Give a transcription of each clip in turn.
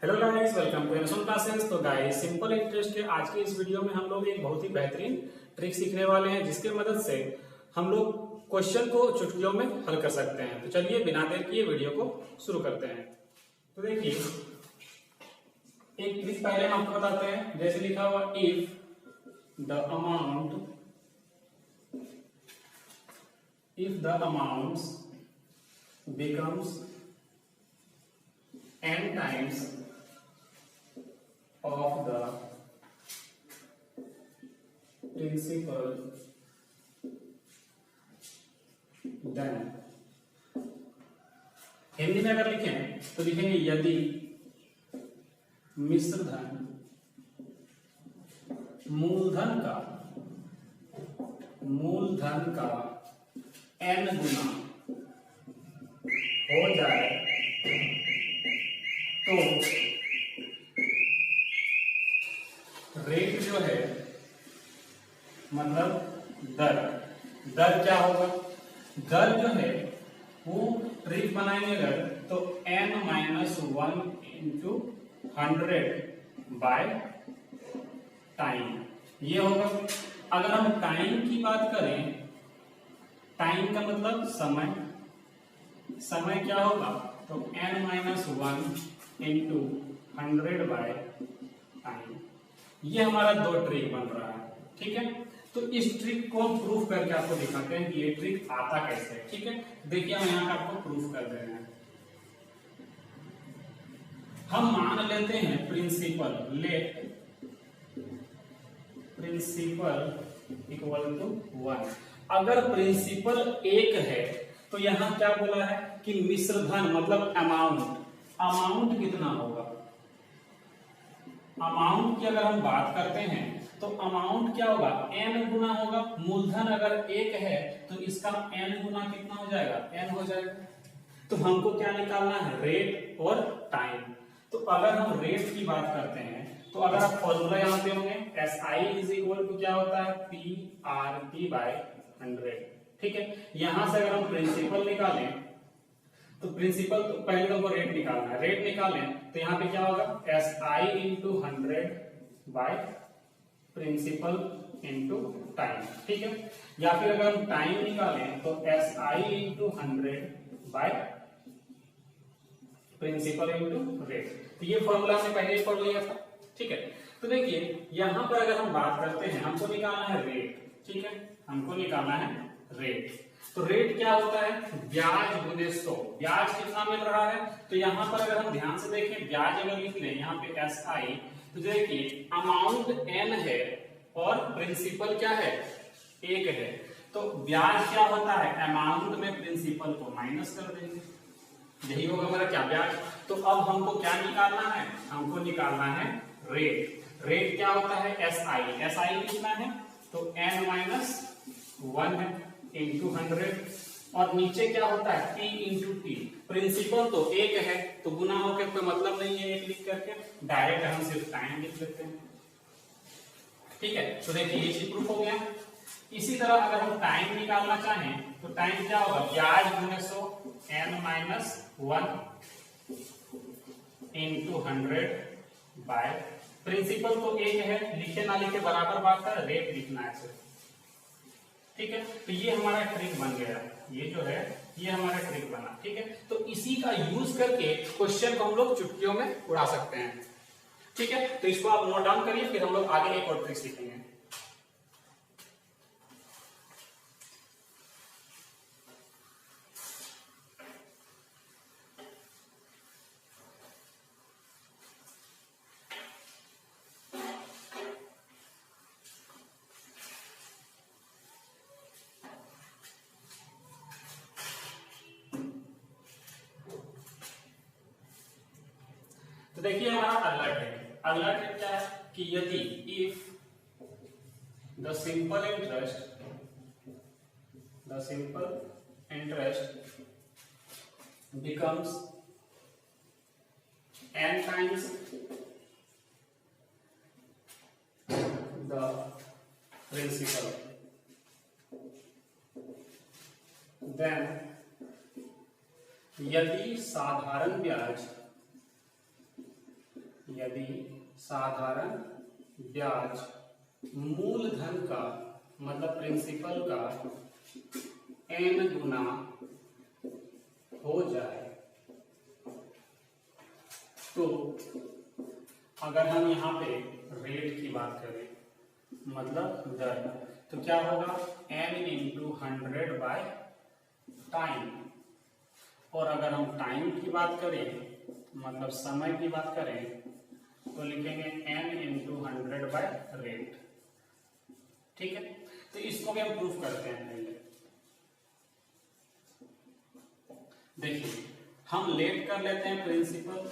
Hello guys, welcome to एनसोन classes. तो guys, simple interest के आज के इस वीडियो में हम लोग एक बहुत ही बेहतरीन ट्रिक सीखने वाले हैं, जिसके मदद से हम लोग क्वेश्चन को चुटकियों में हल कर सकते हैं। तो चलिए बिना देर किए वीडियो को शुरू करते हैं। तो देखिए, एक ट्रिक पहले हम आपको बताते हैं। जैसे लिखा हुआ, if the amounts becomes n times of the principal, then Hindi में अगर लिखें तो लिखेंगे यदि मिश्र धन मूलधन का n गुना हो जाए तो रेट जो है, मतलब दर क्या होगा? दर जो है वो ट्रिक बनाएंगे अगर, तो n-1 इंटू 100 बाय टाइम ये होगा। अगर हम टाइम की बात करें, टाइम का मतलब समय क्या होगा? तो n-1 इंटू 100 बाय टाइम। ये हमारा दो ट्रिक बन रहा है, ठीक है। तो इस ट्रिक को हम प्रूफ करके आपको दिखाते हैं कि ये ट्रिक आता कैसे है, ठीक है। देखिए, हम यहाँ पे आपको प्रूफ कर दे रहे हैं। हम मान लेते हैं principal, let principal equal to 1। अगर प्रिंसिपल 1 है तो यहां क्या बोला है कि मिश्र धन मतलब अमाउंट कितना होगा? अमाउंट की अगर हम बात करते हैं तो अमाउंट क्या होगा? n गुना होगा। मूलधन अगर 1 है तो इसका n गुना कितना हो जाएगा? n हो जाएगा। तो हमको क्या निकालना है? रेट और टाइम। तो अगर हम रेट की बात करते हैं तो अगर आप फॉर्मूला जानते होंगे, SI इज इक्वल टू क्या होता है? PRP बाय 100, ठीक है। यहां से अगर हम प्रिंसिपल निकालें तो प्रिंसिपल, तो पहले तो हमको रेट निकालना है। रेट निकालें तो यहाँ पे क्या होगा? SI into 100 by principal into time, ठीक है। या फिर अगर हम टाइम निकालें तो SI into 100 by principal into rate. तो ये फॉर्मूला हमने पहले ही पढ़ लिया था, ठीक है। तो देखिए, यहां पर अगर हम बात करते हैं, हमको निकालना है रेट, ठीक है। हमको निकालना है रेट। तो रेट क्या होता है? ब्याज गुने 100। ब्याज कितना मिल रहा है? तो यहां पर अगर हम ध्यान से देखें, ब्याज अगर लिख लें यहाँ पे SI, तो देखिए अमाउंट n है और प्रिंसिपल क्या है? 1 है। तो ब्याज क्या होता है? अमाउंट में प्रिंसिपल को माइनस कर देंगे, यही होगा हमारा क्या? ब्याज। तो अब हमको क्या निकालना है? हमको निकालना है रेट। रेट क्या होता है? SI कितना है? तो n-1 है इंटू 100, और नीचे क्या होता है? P into T. प्रिंसिपल तो 1 है तो गुना होकर कोई मतलब नहीं है 1 लिख करके, डायरेक्ट हम सिर्फ टाइम लिख लेते हैं, ठीक है। तो देखिए, ये चीज प्रूफ हो गया। इसी तरह अगर हम टाइम निकालना चाहें तो टाइम क्या होगा? ब्याज गुने 100 n-1 इंटू 100 बाय प्रिंसिपल तो 1 है, लिखे ना लिखे बराबर बात है, रेट लिखना है सिर्फ, ठीक है। तो ये हमारा ट्रिक बन गया। ये जो है ये हमारा ट्रिक बना, ठीक है। तो इसी का यूज करके क्वेश्चन को हम लोग चुटकियों में उड़ा सकते हैं, ठीक है। तो इसको आप नोट डाउन करिए, फिर हम लोग आगे एक और ट्रिक सीखेंगे। तो देखिए, हमारा अगला ट्रिक क्या है कि यदि if the simple interest becomes n times the principal, then यदि साधारण ब्याज यदि साधारण ब्याज मूलधन का मतलब प्रिंसिपल का n गुना हो जाए, तो अगर हम यहाँ पे रेट की बात करें मतलब दर, तो क्या होगा n इंटू 100 बाय टाइम। और अगर हम टाइम की बात करें मतलब समय की बात करें तो लिखेंगे n इंटू 100 बाय रेट। ठीक है, तो इसको भी हम प्रूफ करते हैं पहले। देखिए हम लेट कर लेते हैं प्रिंसिपल।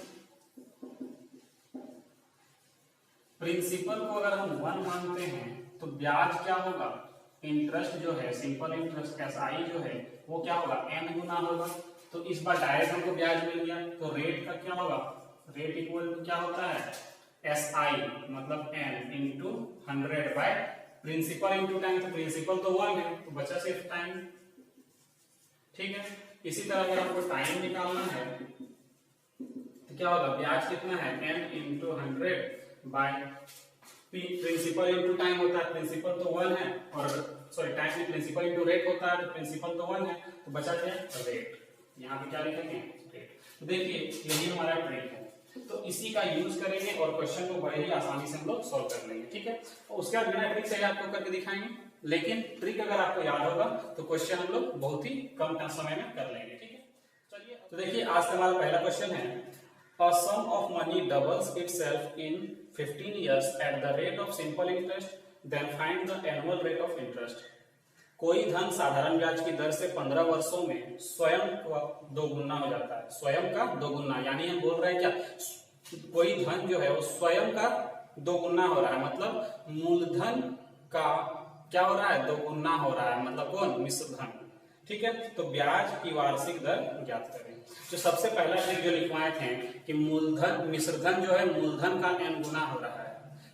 प्रिंसिपल को अगर हम 1 मानते हैं तो ब्याज क्या होगा, इंटरेस्ट जो है सिंपल इंटरेस्ट SI जो है वो क्या होगा n गुना होगा। तो इस बार डायरेक्ट हमको ब्याज मिल गया, तो रेट का क्या होगा, रेट इक्वल टू क्या होता है SI मतलब n into 100 by principal into time. तो प्रिंसिपल तो 1 है तो बचा सिर्फ टाइम। ठीक है, इसी तरह अगर आपको टाइम निकालना है तो क्या होगा, ब्याज कितना है n into 100 by principal into time होता है, प्रिंसिपल तो 1 है और सॉरी टाइम में प्रिंसिपल इंटू रेट होता है, तो प्रिंसिपल तो 1 है तो बचा क्या रेट। यहाँ पे क्या लिखेंगे रेट। तो देखिए यही हमारा ट्रिक है, तो इसी का यूज करेंगे और क्वेश्चन को बड़े ही आसानी से हम लोग सॉल्व कर लेंगे। ठीक है, और उसके बाद बिना ट्रिक से आपको करके दिखाएंगे, लेकिन ट्रिक अगर आपको याद होगा तो क्वेश्चन हम लोग बहुत ही कम समय में कर लेंगे। ठीक है, चलिए तो देखिए आज का हमारा पहला क्वेश्चन है, a sum of money doubles itself in 15 years at the rate of simple interest, then find the annual rate of interest। कोई धन साधारण ब्याज की दर से 15 वर्षों में स्वयं दोगुना हो जाता है। स्वयं का दोगुना यानी हम बोल रहे हैं क्या, कोई धन जो है वो स्वयं का दोगुना हो रहा है, मतलब मूलधन का क्या हो रहा है दोगुना हो रहा है, मतलब कौन मिश्र धन। ठीक है, तो ब्याज की वार्षिक दर ज्ञात करें। जो सबसे पहला ट्रिक जो लिखवाए थे कि मूलधन मिश्रधन जो है मूलधन का n गुना हो रहा है,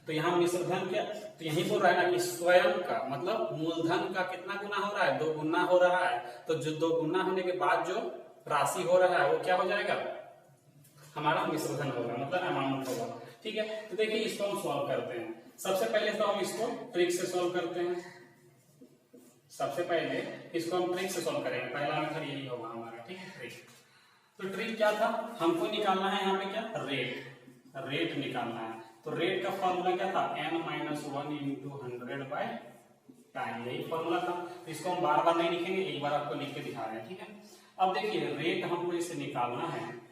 तो यहाँ मिश्रधन क्या, तो यही बोल रहा है ना कि स्वयं का मतलब मूलधन का कितना गुना हो रहा है, 2 गुना हो रहा है। तो जो 2 गुना होने के बाद जो राशि हो रहा है वो क्या हो जाएगा, हमारा मिश्रधन होगा मतलब अमाउंट होगा। ठीक है, तो देखिए इसको हम सॉल्व करते हैं। सबसे पहले तो हम इसको ट्रिक से सॉल्व करते हैं। सबसे पहले इसको हम ट्रिक से सॉल्व करेंगे, पहला मेथड यही होगा हमारा। ठीक है, ट्रिक। तो ट्रिक क्या था, हमको निकालना है यहाँ पे क्या रेट, रेट निकालना है। तो रेट का फॉर्मूला क्या था n-1 इंटू 100 बाय टाइम, यही फॉर्मूला था। तो इसको हम बार बार नहीं लिखेंगे, एक बार आपको लिख के दिखा रहे हैं। ठीक है, अब देखिए रेट हमको इसे निकालना है,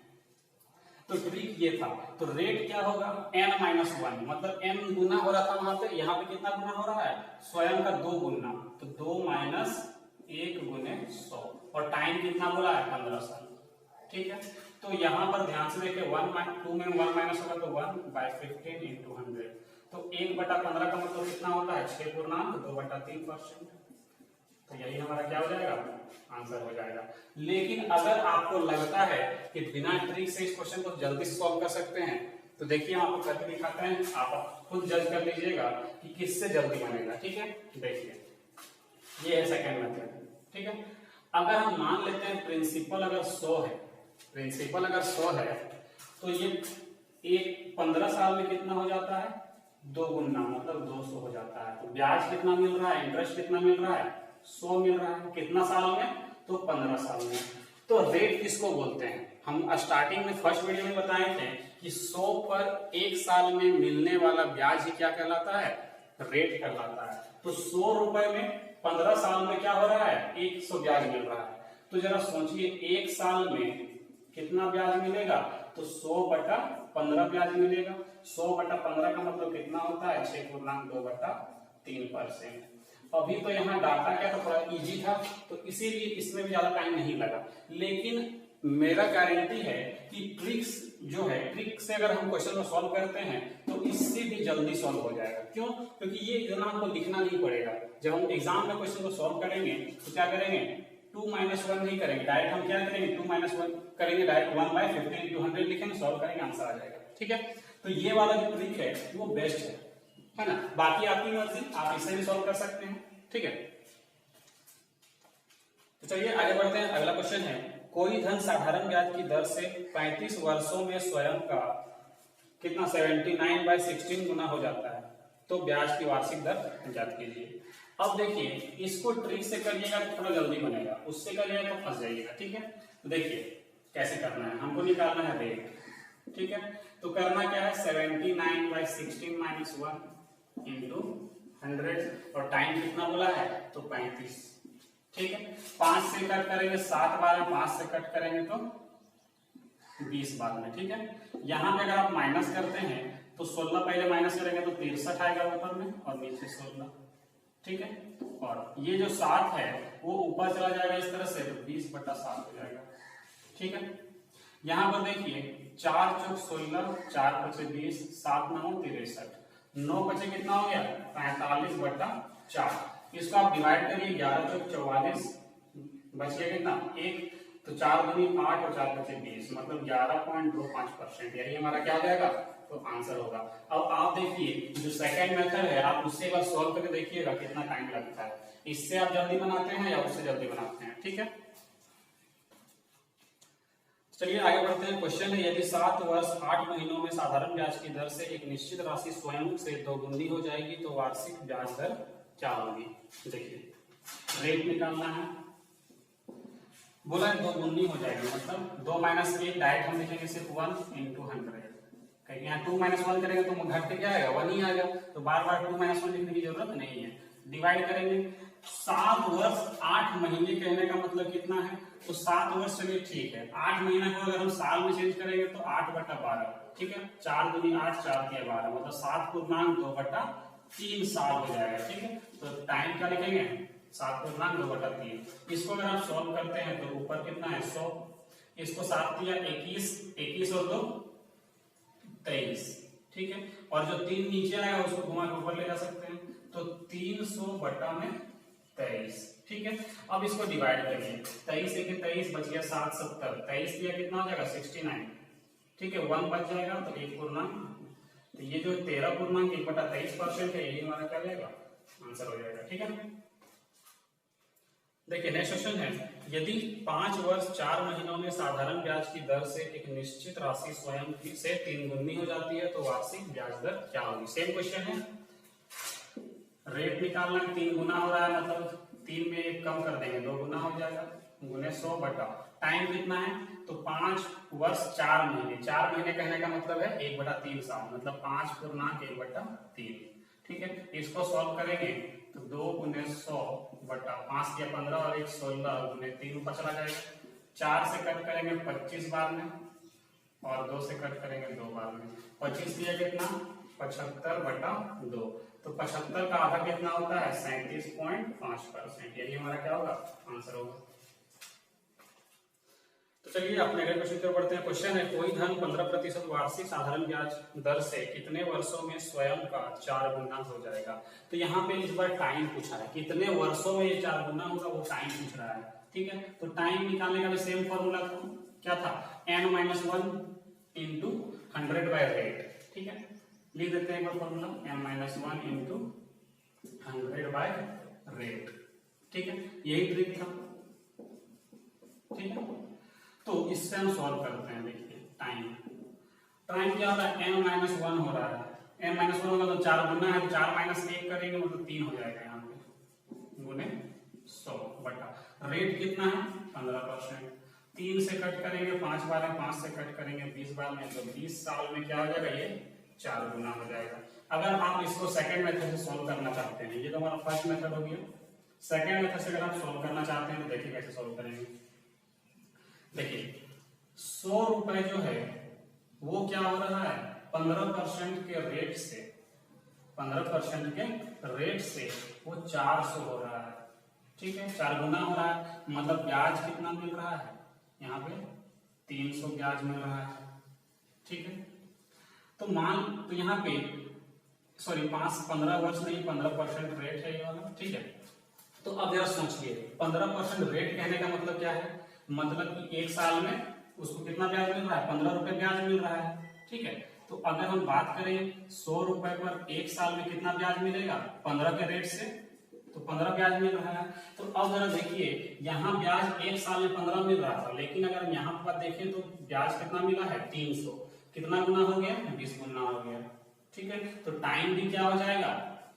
तो ट्रिक ये था। तो रेट क्या होगा n-1 मतलब n गुना हो रहा था वहां पे, यहाँ पे कितना गुना हो रहा है स्वयं का 2 गुना, तो 2 माइनस 1 गुने 100, और टाइम कितना बोला है 15 साल। ठीक है, तो यहाँ पर ध्यान से देखिए 2 में 1 माइनस होगा तो 1/15 इंटू 100, तो 1/15 का मतलब कितना होता है 6.2/3%। तो यही हमारा क्या हो जाएगा आंसर हो जाएगा। लेकिन अगर आपको लगता है कि बिना ट्रिक से इस क्वेश्चन को जल्दी से सॉल्व कर सकते हैं तो देखिए हम आपको करके दिखाते हैं, आप खुद जज कर लीजिएगा कि किससे जल्दी बनेगा। ठीक है, देखिए ये है सेकेंड मेथड। ठीक है, अगर हम मान लेते हैं प्रिंसिपल अगर 100 है, प्रिंसिपल अगर 100 है तो ये एक 15 साल में कितना हो जाता है 2 गुना मतलब 200 हो जाता है। तो ब्याज कितना मिल रहा है, इंटरेस्ट कितना मिल रहा है 100 मिल रहा है। कितना साल में, तो 15 साल में। तो रेट किसको बोलते हैं, हम स्टार्टिंग में फर्स्ट वीडियो में बताए थे कि 100 पर 1 साल में मिलने वाला ब्याज ही क्या कहलाता है, रेट कहलाता है। तो 100 रुपए में 15 साल में क्या हो रहा है 100 ब्याज मिल रहा है। तो जरा सोचिए 1 साल में कितना ब्याज मिलेगा, तो 100/15 ब्याज मिलेगा। 100/15 का मतलब कितना होता है 6.2/3%। अभी तो यहाँ डाटा क्या था थोड़ा इजी था, तो इसीलिए इसमें भी ज्यादा टाइम नहीं लगा। लेकिन मेरा गारंटी है कि ट्रिक्स जो है, ट्रिक से अगर हम क्वेश्चन को सॉल्व करते हैं तो इससे भी जल्दी सॉल्व हो जाएगा। क्यों, क्योंकि ये इतना हमको लिखना नहीं पड़ेगा। जब हम एग्जाम में क्वेश्चन को सॉल्व करेंगे तो क्या करेंगे 2 - 1 नहीं करेंगे, डायरेक्ट हम क्या करेंगे 2 - 1 करेंगे, डायरेक्ट 1/15 इंटू 100 लिखेंगे, सॉल्व करेंगे, आंसर आ जाएगा। ठीक है, तो ये वाला जो ट्रिक है वो बेस्ट है ना। बाकी आपकी मर्जी, आप इसे भी सॉल्व कर सकते हैं। ठीक है, तो चलिए आगे बढ़ते हैं। अगला क्वेश्चन है, कोई धन साधारण ब्याज की दर से 35 वर्षों में स्वयं का कितना 79/16 गुना हो जाता है, तो ब्याज की वार्षिक दर ज्ञात कीजिए। अब देखिए इसको ट्रिक से करिएगा तो थोड़ा जल्दी बनेगा, उससे करिएगा तो फंस जाइएगा। ठीक है, तो देखिए कैसे करना है, हमको निकालना है रेट। ठीक है, तो करना क्या है 79/16 - 1 इंटू 100 और टाइम कितना बोला है तो 35। ठीक है, 5 से कट करेंगे 7 बार में, 5 से कट करेंगे तो 20 बार में। ठीक है, यहाँ पे अगर आप माइनस करते हैं तो 16 पहले माइनस करेंगे तो 63 आएगा ऊपर में और नीचे 16। ठीक है, और ये जो 7 है वो ऊपर चला जाएगा इस तरह से, तो 20/7 हो जाएगा। ठीक है, यहाँ पर देखिए 4 चौक 16, 4 बचे 20, 7 9 63, 9 बचे कितना हो गया 45/4। इसको आप डिवाइड करिए, 11 चौक 44, बच गया कितना 1, तो 4 दूनी 8 और 4 बचे 20, मतलब 11.25%। यही हमारा क्या हो जाएगा तो आंसर होगा। अब आप देखिए जो सेकंड मेथड है आप उससे एक बार सॉल्व करके देखिएगा कितना टाइम लगता है, इससे आप जल्दी बनाते हैं या उससे जल्दी बनाते हैं। ठीक है, चलिए आगे बढ़ते हैं। क्वेश्चन है यदि 7 वर्ष 8 महीनों में साधारण ब्याज की दर से एक निश्चित राशि स्वयं से दोगुनी हो जाएगी तो वार्षिक ब्याज दर क्या होगी। देखिए रेट निकालना है, बोला है दोगुनी हो जाएगी, मतलब 2 - 1 डायरेक्ट हम लिखेंगे सिर्फ 1 × 100, कहीं यहाँ 2 - 1 करेंगे तो घट के क्या आएगा 1 ही आएगा, तो बार बार 2 - 1 लिखने की जरूरत नहीं है। डिवाइड करेंगे 7 वर्ष 8 महीने, कहने का मतलब कितना है तो 7 वर्ष, चलिए ठीक है 8 महीना को अगर हम साल में चेंज करेंगे तो 8/12। ठीक है, 4 दूनी 8, 4 के 12, मतलब 7/2/3 साल हो जाएगा। ठीक है, तो टाइम क्या लिखेंगे 7/2/3। इसको अगर आप सॉल्व करते हैं तो ऊपर कितना है 100, इसको 7 दिया 21, 21 और 2 23। ठीक है, और जो 3 नीचे आएगा उसको घुमा के ऊपर ले जा सकते हैं, तो 300/23। ठीक है, अब इसको डिवाइड करिए, 23 1 23 बच गया 7 70, 23 दिया कितना हो जाएगा 69। ठीक है, 1 बच जाएगा तो 1 तो ये जो 13.1/23% है यही हमारा क्या रहेगा आंसर हो जाएगा। ठीक है, देखिए नेक्स्ट क्वेश्चन है यदि 5 वर्ष 4 महीनों में साधारण ब्याज की दर से एक निश्चित राशि स्वयं से 3 गुनी हो जाती है तो वार्षिक ब्याज दर क्या होगी। सेम क्वेश्चन है, रेट निकालना, 3 गुना हो रहा है मतलब 3 में 1 कम कर देंगे 2 गुना हो जाएगा, गुने 100 बटा टाइम कितना है तो 5 वर्ष 4 महीने, 4 महीने कहने का मतलब है 1/3 साल, मतलब 5×1/3। ठीक है, इसको सॉल्व करेंगे तो 2 × 100 बटा 5 या 15 और 1 16 गुने 3 ऊपर चला जाएगा, 4 से कट करेंगे 25 बार में और 2 से कट करेंगे 2 बार में, 25 दिया कितना 75/2, तो 75 का आधा कितना होता है 37.5%। यही हमारा क्या होगा आंसर होगा। तो चलिए अपने अगले क्वेश्चन की ओर बढ़ते हैं। क्वेश्चन है कोई धन 15% वार्षिक साधारण ब्याज दर से कितने वर्षों में स्वयं का 4 गुना हो जाएगा। तो यहाँ पे इस बार टाइम पूछा है, कितने वर्षों में ये 4 गुना होगा वो टाइम पूछ रहा है। ठीक है, तो टाइम निकालने का भी सेम फॉर्मूला था, क्या था n - 1 × 100/रेट। ठीक है, लिख देते हैं एक बार फॉर्मूला n - 1 × 100/रेट। ठीक है, यही ट्रिक था। ठीक है, तो इससे हम सॉल्व करते हैं। देखिए टाइम क्या हो रहा है n - 1 हो रहा है, n - 1 होगा तो 4 गुना है, 4 - 1 करेंगे मतलब 3 हो जाएगा यहाँ पे गुने 100 बटा रेट कितना है 15%, 3 से कट करेंगे 5 बार में, 5 से कट करेंगे 20 बार में, तो 20 साल में क्या हो जाएगा ये 4 गुना हो जाएगा। अगर आप इसको सेकंड मेथड से सॉल्व करना चाहते हैं, ये तो हमारा फर्स्ट मेथड हो गया, सेकंड मेथड से अगर आप सॉल्व करना चाहते हैं तो देखिए कैसे सॉल्व करेंगे। देखिए 100 रुपए जो है वो क्या हो रहा है 15% के रेट से, 15% के रेट से वो 400 हो रहा है। ठीक है, 4 गुना हो रहा है, मतलब ब्याज कितना मिल रहा है यहाँ पे 300 ब्याज मिल रहा है। ठीक है, तो तो यहाँ पे सॉरी 15 वर्ष नहीं 15% रेट है ये वाला। ठीक है, तो अब जरा सोचिए 15% रेट कहने का मतलब क्या है, मतलब कि 1 साल में उसको कितना ब्याज मिल रहा है 15 रुपए ब्याज मिल रहा है। ठीक है, तो अगर हम बात करें 100 रुपए पर 1 साल में कितना ब्याज मिलेगा 15 के रेट से, तो 15 ब्याज मिल रहा है। तो अब जरा देखिए यहाँ ब्याज 1 साल में 15 मिल रहा था, लेकिन अगर यहाँ पर देखें तो ब्याज कितना मिला है 300, कितना गुना हो गया, 20 गुना हो गया। ठीक है, तो टाइम भी क्या हो जाएगा,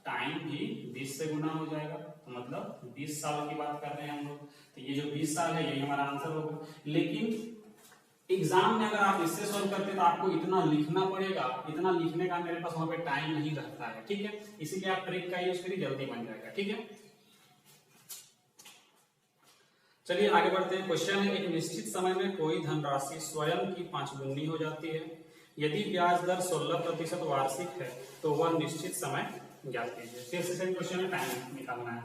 टाइम भी 20 से गुना हो जाएगा। तो मतलब 20 साल की बात कर रहे हैं हम लोग। तो ये जो 20 साल है यही हमारा आंसर होगा। लेकिन एग्जाम में अगर आप इससे सॉल्व करते तो आपको इतना लिखना पड़ेगा, इतना लिखने का मेरे पास वहां पे टाइम नहीं रहता है। ठीक है, इसीलिए आप ट्रिक का यूज करिए, जल्दी बन जाएगा। ठीक है, चलिए आगे बढ़ते हैं। क्वेश्चन है, एक निश्चित समय में कोई धनराशि स्वयं की 5 गुनी हो जाती है। यदि ब्याज दर 16% वार्षिक है तो वह निश्चित समय ज्ञात कीजिए। फिर से सेम क्वेश्चन है, टाइम निकालना है।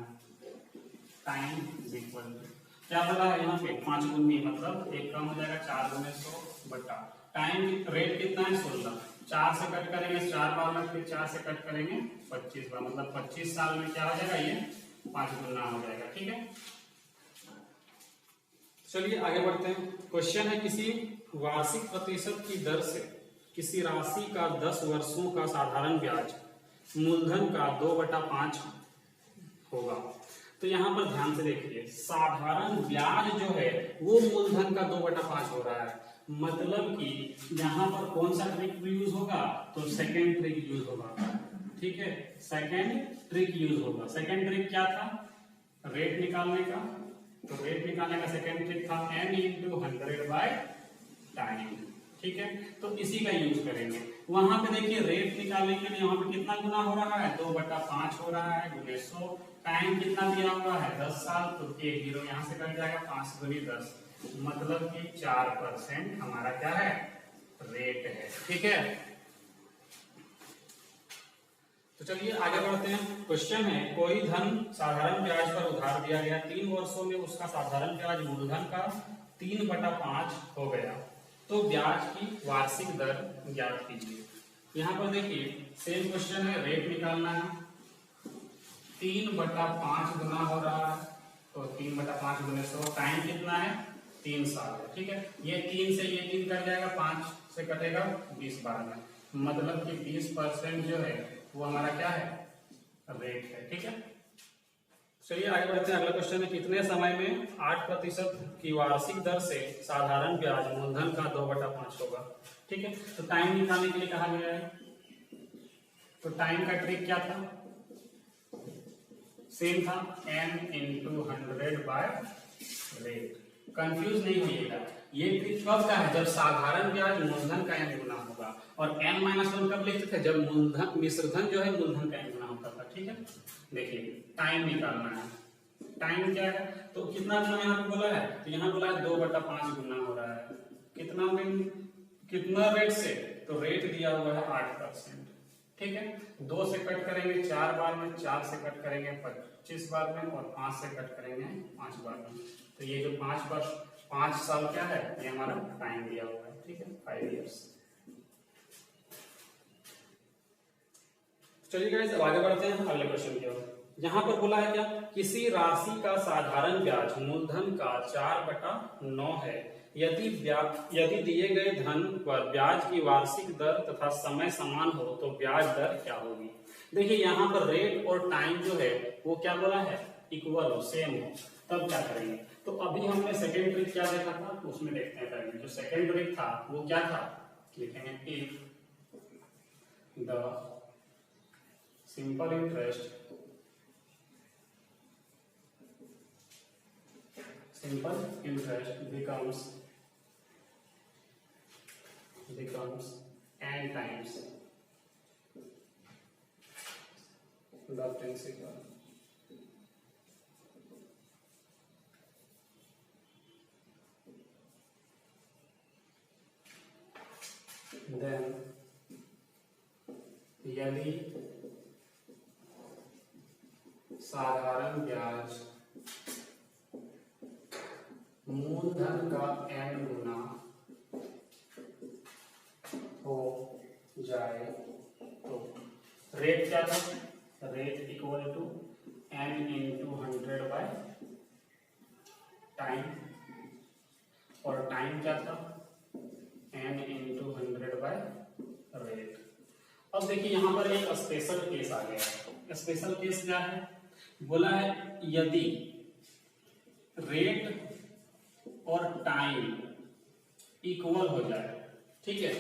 टाइम इज इक्वल टू क्या बोला है यहाँ पे, 5 गुनी, मतलब एक कम हो जाएगा 4 गुने 100 बटा टाइम रेट कितना है 16, 4 से कट करेंगे 4 बार में, फिर 4 से कट करेंगे 25 बार, मतलब 25 साल में क्या हो जाएगा, ये 5 गुना हो जाएगा। ठीक है, चलिए आगे बढ़ते हैं। क्वेश्चन है, किसी वार्षिक प्रतिशत की दर से किसी राशि का 10 वर्षों का साधारण ब्याज मूलधन का 2/5 होगा। तो यहाँ पर ध्यान से देखिए, साधारण ब्याज जो है वो मूलधन का 2/5 हो रहा है, मतलब कि यहाँ पर कौन सा ट्रिक यूज होगा, तो सेकेंड ट्रिक यूज होगा। ठीक है, सेकेंड ट्रिक यूज होगा। सेकेंड ट्रिक क्या था, रेट निकालने का। तो रेट निकालने का सेकेंड ट्रिक था n × 100/टाइम। ठीक है, तो इसी का यूज करेंगे। वहां पे देखिए रेट निकालने के लिए वहां पे कितना गुना हो रहा है, 2/5 हो रहा है गुने 100। टाइम कितना दिया हुआ है, 10 साल, तो के 0 यहाँ से कट जाएगा, 5 गुनी 10, मतलब कि 4% हमारा क्या है, रेट है। ठीक है, तो चलिए आगे बढ़ते हैं। क्वेश्चन है, कोई धन साधारण ब्याज पर उधार दिया गया, 3 वर्षों में उसका साधारण ब्याज मूलधन का 3/5 हो गया, तो ब्याज की वार्षिक दर ज्ञात कीजिए। यहाँ पर देखिए सेम क्वेश्चन है, रेट निकालना है, 3/5 गुना हो रहा है, तो 3/5 गुने 100, टाइम कितना है, 3 साल है। ठीक है, ये 3 से ये 3 कट जाएगा, 5 से कटेगा 20 बार में, मतलब कि 20% जो है वो हमारा क्या है, रेट है। ठीक है, चलिए आगे बढ़ते हैं। अगला क्वेश्चन है, कितने समय में 8% की वार्षिक दर से साधारण ब्याज मूलधन का 2/5 होगा। ठीक है, तो टाइम निकालने के लिए कहा गया है। तो टाइम का ट्रिक क्या था, सेम था, n × 100/रेट। कंफ्यूज नहीं होइएगा, ये ट्रिक कब का है, जब साधारण ब्याज मूलधन का n गुना होगा, और n-1 कब लिखते थे, जब मूलधन मिश्रधन जो है मूलधन का n गुना होता था। ठीक है, देखिए टाइम निकालना है, टाइम क्या है, तो कितना गुना यहाँ पे बोला है, तो यहाँ बोला है 2/5 गुना हो रहा है, कितना में, कितना रेट से, तो रेट दिया हुआ है 8%। ठीक है, 2 से कट करेंगे 4 बार में, 4 से कट करेंगे 25 बार में, और 5 से कट करेंगे 5 बार में। तो ये जो 5 वर्ष 5 साल क्या है, ये हमारा टाइम दिया हुआ है। ठीक है, 5 इयर्स। चलिए गाइस आगे बढ़ते हैं अगले क्वेश्चन की ओर। यहाँ पर बोला है क्या, किसी राशि का साधारण ब्याज मूलधन का 4/9 है, यदि दिए गए धन पर ब्याज की वार्षिक दर तथा समय समान हो तो ब्याज दर क्या होगी। देखिए यहाँ पर रेट और टाइम जो है वो क्या बोला है, इक्वल हो, सेम हो, तब क्या करेंगे। तो अभी हमने सेकेंड ट्रिक क्या देखा था, उसमें देखते हैं पहले। जो सेकेंड ट्रिक था वो क्या था, लिखेंगे if the simple interest becomes n times the principal, then यदि साधारण ब्याज मूलधन का n गुना हो जाए तो रेट क्या था, रेट इक्वल टू n × 100/टाइम, और टाइम क्या था, n × 100/रेट। अब देखिए यहाँ पर एक स्पेशल केस आ गया। स्पेशल केस क्या है, बोला है यदि रेट और टाइम इक्वल हो जाए। ठीक है,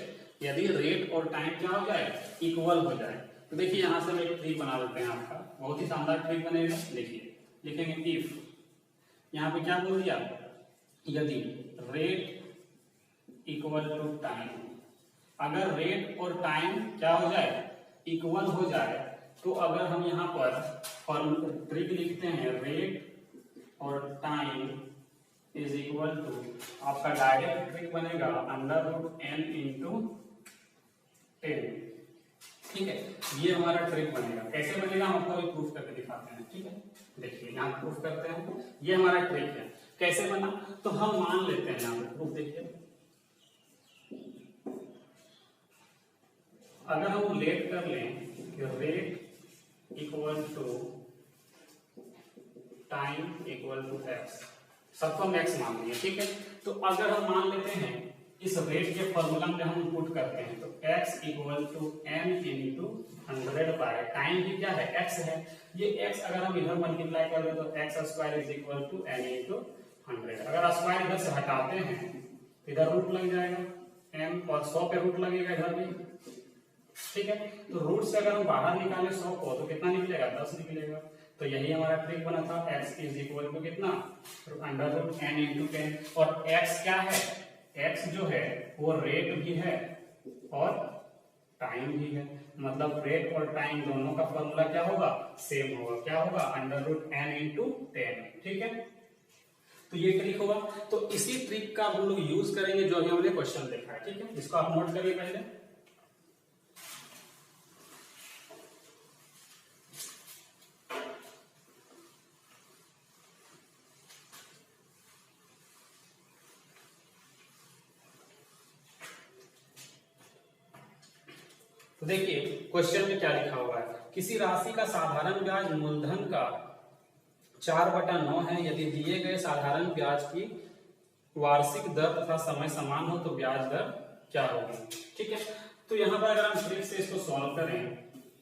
यदि रेट और टाइम क्या हो जाए, इक्वल हो जाए। तो देखिए यहां से हम एक ट्रिक बना देते हैं आपका, बहुत ही शानदार ट्रिक बनेगा। देखिए लिखेंगे इफ, यहाँ पे क्या बोल दिया, यदि रेट इक्वल टू टाइम, अगर रेट और टाइम क्या हो जाए, इक्वल हो जाए, तो अगर हम यहाँ पर ट्रिक लिखते हैं रेट और टाइम इज इक्वल टू, आपका डायरेक्ट ट्रिक बनेगा अंडर रूट n इंटू 10। ठीक है, ये हमारा ट्रिक बनेगा। कैसे बनेगा हम आपको प्रूफ करके दिखाते हैं। ठीक है, देखिए यहाँ प्रूफ करते हैं, ये हमारा ट्रिक है। कैसे बना, तो हम मान लेते हैं यहाँ पे प्रूफ। देखिए अगर हम लेट कर लें कि rate equal to time equal to x, सबको हम एक्स मान लिए। ठीक है, तो अगर हम मान लेते हैं इस रेट के फॉर्मूला में हम पुट करते हैं तो x equal to n into 100 by time भी क्या है, x है। ये x अगर हम इधर मल्टीप्लाई कर दें तो x square is equal to n into 100। अगर स्क्वायर इधर से हटाते हैं तो इधर रूट लग जाएगा n, और 100 पे रूट लगेगा इधर भी। ठीक है, तो रूट से अगर हम बाहर निकालें 100 को तो कितना निकलेगा, 10 निकलेगा। तो यही हमारा ट्रिक बना था, x इज इक्वल टू कितना, अंडर रूट n इंटू 10। और x क्या है, x जो है वो रेट भी है और टाइम भी है, मतलब रेट और टाइम दोनों का फॉर्मूला क्या होगा, सेम होगा। क्या होगा, अंडर रूट n इंटू 10। ठीक है, तो ये ट्रिक होगा। तो इसी ट्रिक का हम लोग यूज करेंगे जो अभी हमने क्वेश्चन देखा है। ठीक है, इसको आप नोट करिए पहले। तो देखिए क्वेश्चन में क्या लिखा हुआ है, किसी राशि का साधारण ब्याज मूलधन का 4/9 है। यदि दिए गए साधारण ब्याज की वार्षिक दर तथा समय समान हो तो ब्याज दर क्या होगी। ठीक है, तो यहाँ पर अगर हम ट्रिक से इसको सॉल्व करें,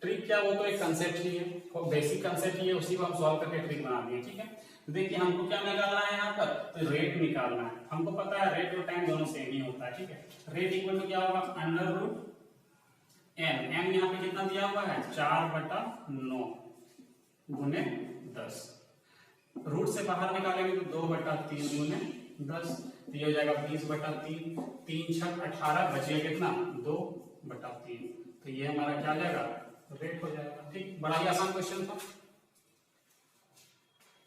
ट्रिक क्या, वो तो एक कंसेप्ट ही है, बेसिक कंसेप्ट ही है, उसी को हम सॉल्व करके ट्रिक बना दिए। ठीक है, तो देखिए हमको क्या निकालना है, यहाँ पर तो रेट निकालना है। हमको पता है रेट और टाइम दोनों सेम ही होता है। ठीक है, रेट इक्वल टू क्या होगा, अंडर रूट n, n यहाँ पे कितना दिया हुआ है, 4/9 गुने 10। रूट से बाहर निकालेंगे तो 2/3 गुने 10, तो ये हो जाएगा 20/3, 3 6 18, बचेगा कितना, 2/3। तो ये हमारा क्या हो जाएगा, रेट हो जाएगा। ठीक, बड़ा ही आसान क्वेश्चन था।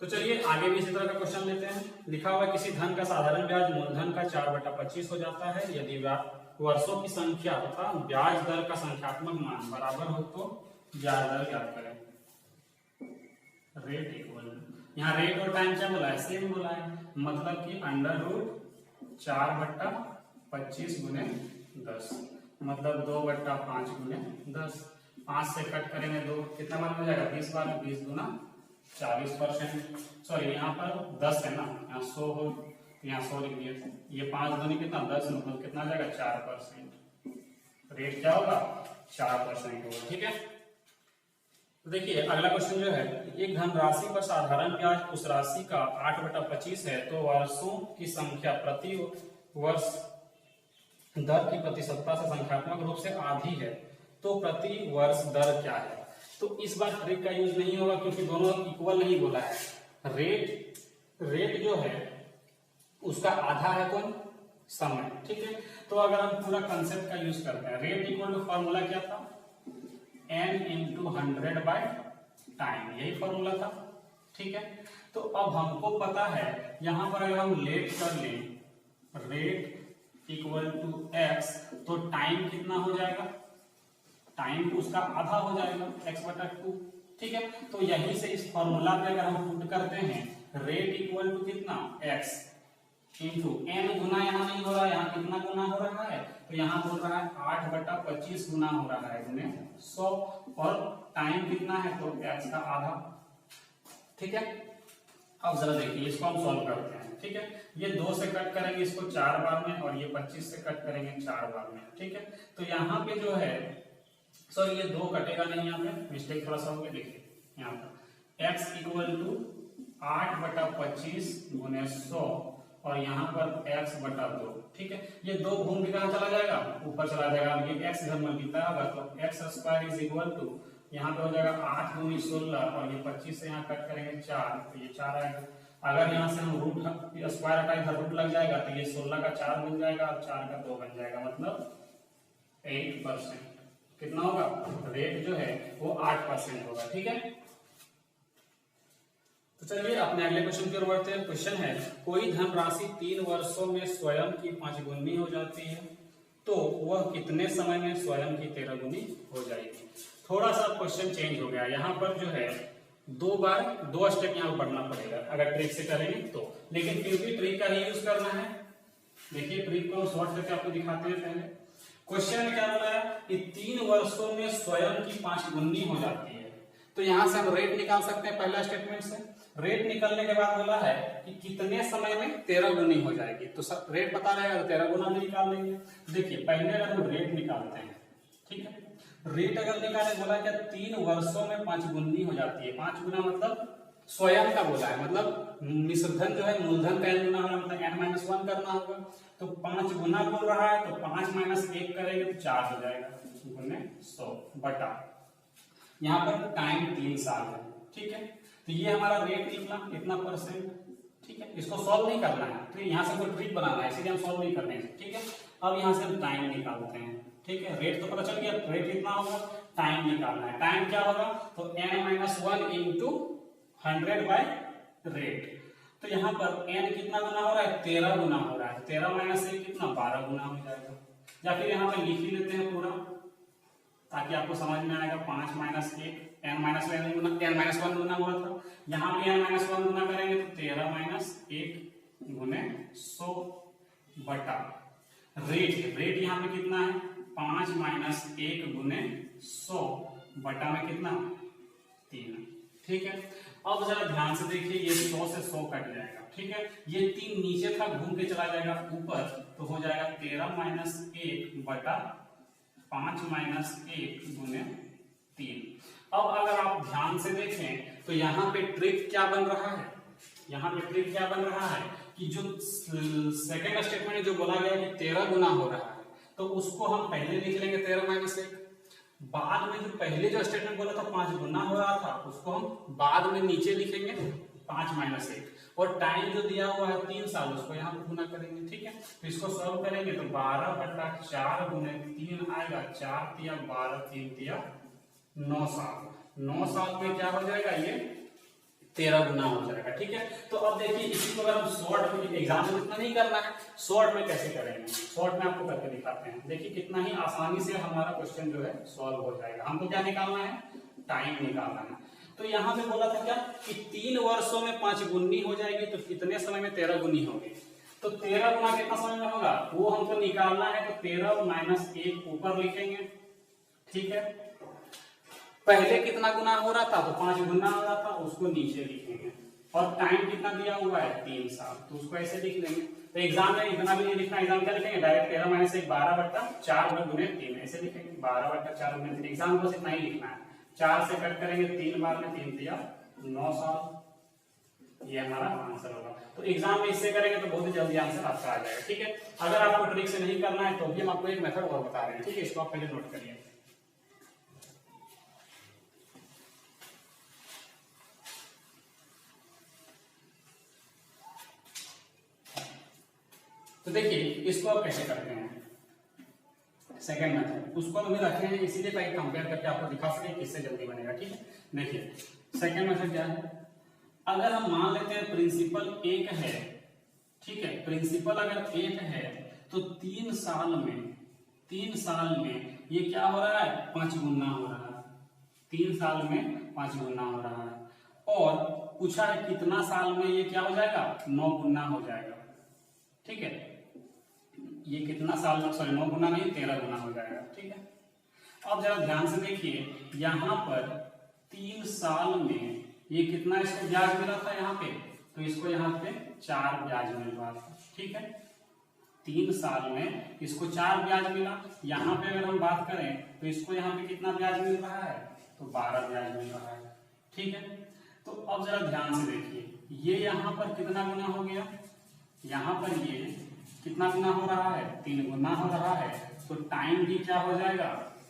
तो चलिए आगे भी इसी तरह का क्वेश्चन लेते हैं। लिखा हुआ किसी धन का साधारण ब्याज मूलधन का 4/25 हो जाता है। यदि वर्षों की संख्या तथा ब्याज दर का संख्यात्मक मान बराबर हो तो ब्याज दर ज्ञात करें। रेट इक्वल, यहाँ रेट और टाइम क्या बोला है, सेम बोला है, मतलब कि अंडर रूट 4/25 गुने 10, मतलब 2/5 गुने 10। 5 से कट करेंगे 2, कितना मान हो जाएगा, 20 बार 20 गुना 40%। सॉरी यहाँ पर 10 है ना, यहाँ 100 हो, यहाँ 100 लिख दिए। ये 5 दूनी कितना, 10, मतलब कितना आ जाएगा, 4%। रेट क्या होगा, 4% होगा। ठीक है, तो देखिए अगला क्वेश्चन जो है, एक धनराशि पर साधारण ब्याज उस राशि का 8/25 है तो वर्षों की संख्या प्रति वर्ष दर की प्रतिशतता से संख्यात्मक रूप से आधी है, तो प्रति वर्ष दर क्या है। तो इस बार ट्रिक का यूज नहीं होगा क्योंकि दोनों इक्वल नहीं बोला है। रेट जो है उसका आधा है कौन, समय। ठीक है, तो अगर हम पूरा कंसेप्ट का यूज करते हैं, रेट इक्वल टू फॉर्मूला क्या था, n इंटू 100 बाय टाइम, यही फॉर्मूला था। ठीक है, तो अब हमको पता है यहाँ पर अगर हम लेट कर लें रेट इक्वल टू x, तो टाइम कितना हो जाएगा, टाइम उसका आधा हो जाएगा, x/2। ठीक है, तो यहीं से इस फॉर्मूला पे अगर हम पुट करते हैं रेट इक्वल टू कितना, x इंटू n गुना, यहाँ नहीं हो रहा है, यहाँ कितना गुना हो रहा है, तो यहाँ हो रहा है 8/25 गुना हो रहा है गुने 100, और टाइम कितना है, तो x का आधा। ठीक है, अब जरा देखिए इसको हम सॉल्व करते हैं। ठीक है, ये 2 से कट करेंगे इसको 4 बार में, और ये 25 से कट करेंगे 4 बार में। ठीक है, तो यहाँ पे जो है, सॉरी ये 2 कटेगा नहीं, यहाँ पे मिस्टेक थोड़ा सा हो गया। देखिए यहाँ पर x इक्वल टू 8/25 गुने 100 और यहाँ पर x बटा 2, ठीक है। ये 2 घूम के कहाँ चला जाएगा, ऊपर चला जाएगा। ये x इधर मल्टीप्लाई होगा तो x square is equal to यहाँ पे हो जाएगा 8 दूनी 16 और ये 25 से यहाँ कट करेंगे 4 तो ये 4 आएगा। अगर यहाँ से हम रूट स्क्वायर हटा इधर रूट लग जाएगा तो ये 16 का 4 बन जाएगा और 4 का 2 बन जाएगा, मतलब 8%। कितना होगा, रेट जो है वो 8% होगा, ठीक है। तो चलिए अपने अगले क्वेश्चन की ओर बढ़ते हैं। क्वेश्चन है कोई धनराशि 3 वर्षों में स्वयं की 5 गुनी हो जाती है तो वह कितने समय में स्वयं की 13 गुनी हो जाएगी। थोड़ा सा क्वेश्चन चेंज हो गया, यहाँ पर जो है 2 स्टेप यहाँ बढ़ना पड़ेगा अगर ट्रिक से करेंगे तो, लेकिन फिर भी ट्रिक का ही यूज करना है। देखिए ट्रिक को शॉर्ट करके आपको दिखाते हैं। पहले क्वेश्चन में क्या बोला है कि 3 वर्षों में स्वयं की 5 गुनी हो जाती है, तो यहां से हम रेट निकाल सकते हैं। पहला स्टेटमेंट से रेट निकलने के बाद बोला है कि कितने समय में 13 गुनी हो जाएगी, तो सब रेट पता रहेगा तो 13 गुना भी निकाल लेंगे। देखिए पहले अगर हम रेट निकालते हैं, ठीक है, रेट अगर निकाले बोला क्या 3 वर्षों में 5 गुनी हो जाती है। 5 गुना मतलब स्वयं का बोला है, मतलब मिश्रधन जो है मूलधन का n गुना होगा, मतलब n-1 करना होगा। तो 5 गुना बोल रहा है तो 5 - 1 करेंगे तो 4 हो जाएगा, गुने 100 बटा यहाँ पर टाइम 3 साल है, ठीक है। तो ये हमारा रेट निकला इतना %, ठीक है। इसको सॉल्व नहीं करना है, तो यहाँ से कोई ट्रिक बनाना है, इसलिए हम सॉल्व नहीं करने, ठीक है। अब यहाँ से हम टाइम निकालते हैं, ठीक है। रेट तो पता चल गया, रेट कितना होगा, टाइम निकालना है। टाइम क्या होगा, तो n-1 इंटू 100 बाय रेट। तो यहाँ पर n कितना गुना हो रहा है, 13 गुना हो रहा है। 13 - 1 कितना, 12 गुना हो जाएगा। या फिर यहाँ पे लिख ही लेते हैं पूरा ताकि आपको समझ में आएगा। 5 - 1 n-1 गुना हुआ था, यहाँ पे n-1 गुना करेंगे तो 13 - 1 गुने 100 बटा रेट यहाँ पे कितना है 5 - 1 गुने 100 बटा में कितना 3, ठीक है। अब जरा ध्यान से देखिए, ये 100 से 100 कट जाएगा, ठीक है। ये 3 नीचे था, घूम के चला जाएगा ऊपर, तो हो जाएगा 13 - 1 बटा 5 - 1 गुने 3। अब अगर आप ध्यान से देखें तो यहाँ पे ट्रिक क्या बन रहा है, यहाँ पे ट्रिक क्या बन रहा है कि जो सेकेंड स्टेटमेंट जो बोला गया कि 13 गुना हो रहा है, तो उसको हम पहले लिख लेंगे 13 - 1। बाद में जो पहले जो स्टेटमेंट बोला था 5 गुना हो रहा था, उसको हम बाद में नीचे लिखेंगे 5 - 1। और टाइम जो दिया हुआ है 3 साल, उसको यहाँ पे गुना करेंगे, ठीक है। तो इसको सॉल्व करेंगे तो 12 बटा 4 गुने 3 आएगा, 4 तिया 12, 3 तिया 9 साल। 9 साल में क्या हो जाएगा, ये 13 गुना हो जाएगा, ठीक है। तो अब देखिए इसी को अगर हम शॉर्ट में, एग्जाम में इतना नहीं करना है, शॉर्ट में कैसे करेंगे, शॉर्ट में आपको करके दिखाते हैं। देखिए कितना ही आसानी से हमारा क्वेश्चन जो है सॉल्व हो जाएगा। हमको क्या निकालना है, टाइम निकालना है। तो यहाँ पे बोला था क्या कि 3 वर्षों में 5 गुनी हो जाएगी, तो कितने समय में 13 गुनी होगी। तो 13 गुना कितना समय में होगा वो हमको निकालना है। तो 13 - 1 ऊपर लिखेंगे, ठीक है। पहले कितना गुना हो रहा था, तो 5 गुना हो रहा था, उसको नीचे लिखेंगे। और टाइम कितना दिया हुआ है 3 साल, तो उसको ऐसे लिख लेंगे। तो एग्जाम में इतना भी नहीं लिखना, एग्जाम क्या लिखेंगे डायरेक्ट 13 - 1 12 बटा 4 गुने 3 ऐसे लिखेंगे। 12 बटा 4 गुने 3, एग्जाम को इतना ही लिखना है। 4 से कट करेंगे 3 बार में, 3 तिया 9 साल, ये हमारा आंसर होगा। तो एग्जाम में इससे करेंगे तो बहुत ही जल्दी आंसर आपका आ जाएगा, ठीक है। अगर आपको ट्रिक से नहीं करना है तो भी हम आपको एक मेथड और बता रहे हैं, ठीक है। इसको आप पहले नोट करिए। तो देखिए इसको आप कैसे करते हैं, सेकंड मेथड, उसको अभी रखे हैं इसीलिए ताकि कंपेयर करके आपको दिखा सके किससे जल्दी बनेगा, ठीक है। देखिए सेकंड मेथड क्या है, अगर हम मान लेते हैं प्रिंसिपल 1 है, ठीक है। प्रिंसिपल अगर 1 है तो 3 साल में ये क्या हो रहा है 5 गुना हो रहा है। 3 साल में 5 गुना हो रहा है। और पूछा है कितना साल में ये क्या हो जाएगा 9 गुना हो जाएगा, ठीक है। ये कितना साल में, सॉरी 9 गुना नहीं 13 गुना हो जाएगा, ठीक है। अब जरा ध्यान से देखिए, यहाँ पर 3 साल में ये कितना इसको ब्याज मिला था यहाँ पे, तो इसको यहाँ पे 4 ब्याज मिल रहा था, ठीक है। 3 साल में इसको 4 ब्याज मिला। यहाँ पे अगर हम बात करें तो इसको यहाँ पे कितना ब्याज मिल रहा है, तो 12 ब्याज मिल रहा है, ठीक है। तो अब जरा ध्यान से देखिए, ये यहाँ पर कितना गुना हो गया यहाँ पर ये कितना गुना हो रहा है, 3 गुना हो रहा है, तो टाइम भी क्या हो जाएगा,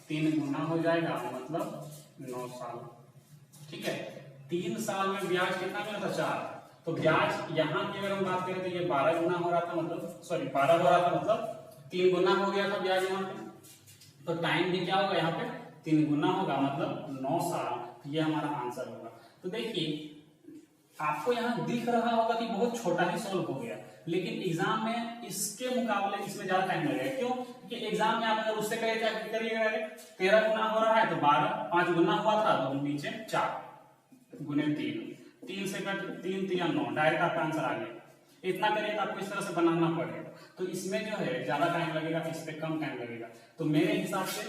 3 गुना हो जाएगा, मतलब 9 साल। ठीक है, 3 साल में ब्याज कितना मिला था, 4। तो ब्याज यहाँ की अगर हम बात करें तो ये 12 गुना हो रहा था, मतलब सॉरी 12 हो रहा था, मतलब 3 गुना हो गया था ब्याज यहाँ पे। तो टाइम भी क्या होगा यहाँ पे, 3 गुना होगा, मतलब 9 साल। ये हमारा आंसर होगा। तो देखिए आपको यहाँ दिख रहा होगा कि बहुत छोटा ही सॉल्व हो गया, लेकिन एग्जाम में इसके मुकाबले इसमें ज्यादा टाइम लगेगा। क्यों? क्योंकि एग्जाम में आप अगर उससे करिएगा 13 गुना हो रहा है तो 12, 5 गुना हुआ था तो नीचे 4 गुने 3 से कट 3 3 9, डायरेक्ट आपका आंसर आ गया। इतना करिए तो आपको इस तरह से बनाना पड़ेगा, तो इसमें जो है ज्यादा टाइम लगेगा, इस पे कम टाइम लगेगा। तो मेरे हिसाब से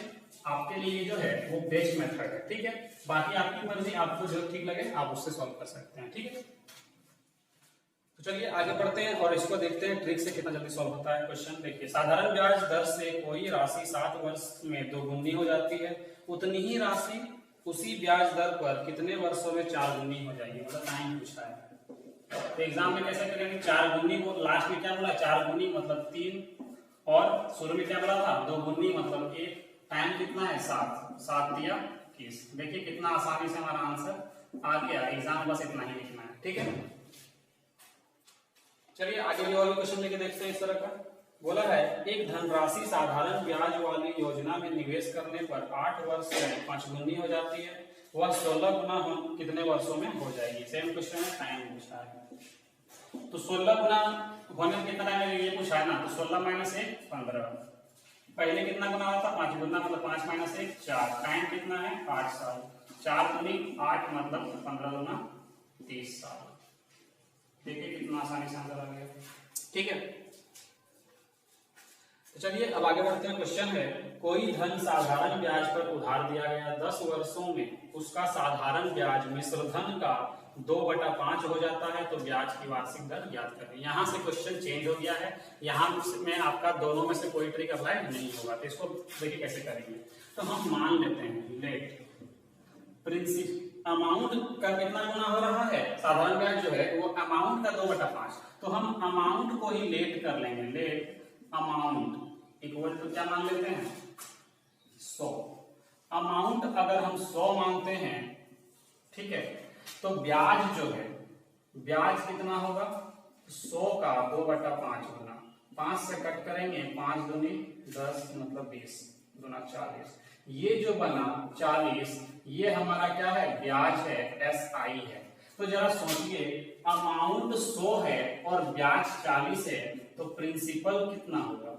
आपके लिए जो है वो बेस्ट मेथड है। ठीक है, बाकी आपकी मर्जी, आपको जो ठीक लगे आप उससे सॉल्व कर सकते हैं। ठीक है, तो चलिए आगे बढ़ते हैं और इसको देखते हैं ट्रिक से कितना जल्दी सॉल्व होता है क्वेश्चन। देखिए, साधारण ब्याज दर से कोई राशि 7 वर्ष में 2 गुनी हो जाती है, उतनी ही राशि उसी ब्याज दर पर कितने वर्षों में 4 गुनी हो जाएगी, मतलब टाइम पूछा है। तो एग्जाम में कैसे करेंगे, 4 गुनी को लास्ट में क्या बोला, 4 गुनी मतलब 3, और शुरू में क्या बोला था 2 गुनी मतलब 1। टाइम कितना है 7, 7 दिया 30। देखिए कितना आसानी से हमारा आंसर आ गया। एग्जाम में बस इतना ही लिखना है। ठीक है, चलिए आगे भी और क्वेश्चन लेके देखते हैं। इस तरह का बोला है, एक धनराशि साधारण ब्याज वाली योजना में निवेश करने पर 8 वर्ष में 5 गुनी हो जाती है, वह 16 गुना कितने वर्षों में हो जाएगी। सेम क्वेश्चन है, टाइम पूछा है। तो 16 गुना होने में कितना टाइम लगेगा ये पूछा है ना, तो 16 माइनस 1 15। पहले कितना गुना हुआ था, 5 गुना, मतलब 5 माइनस 1 4। टाइम कितना है 8 साल। 4 गुनी 8 मतलब 15 गुना 30 साल। देखिए कितना आसानी से आंसर आ गया। ठीक है, तो चलिए अब आगे बढ़ते हैं। क्वेश्चन है, कोई धन साधारण ब्याज पर उधार दिया गया, 10 वर्षों में उसका साधारण ब्याज मिश्र धन का 2/5 हो जाता है, तो ब्याज की वार्षिक दर ज्ञात करें। यहाँ से क्वेश्चन चेंज हो गया है, यहाँ में आपका दोनों में से कोई ट्रिक अप्लाई नहीं होगा। तो इसको देखिए कैसे करेंगे। तो हम मान लेते हैं लेट प्रिंसिपल अमाउंट का कितना गुना हो रहा है, साधारण ब्याज जो है वो अमाउंट का 2/5, तो हम अमाउंट को ही लेट कर लेंगे। लेट अमाउंट इक्वल टू क्या मान लेते हैं 100। अमाउंट अगर हम 100 मानते हैं, ठीक है, तो ब्याज जो है, ब्याज कितना होगा 100 का 2/5 गुना 5 से कट करेंगे, 5 दूनी 10 मतलब 20 गुना 40। ये जो बना 40, ये हमारा क्या है ब्याज है, SI है। तो जरा सोचिए, अमाउंट 100 है और ब्याज 40 है, तो प्रिंसिपल कितना होगा,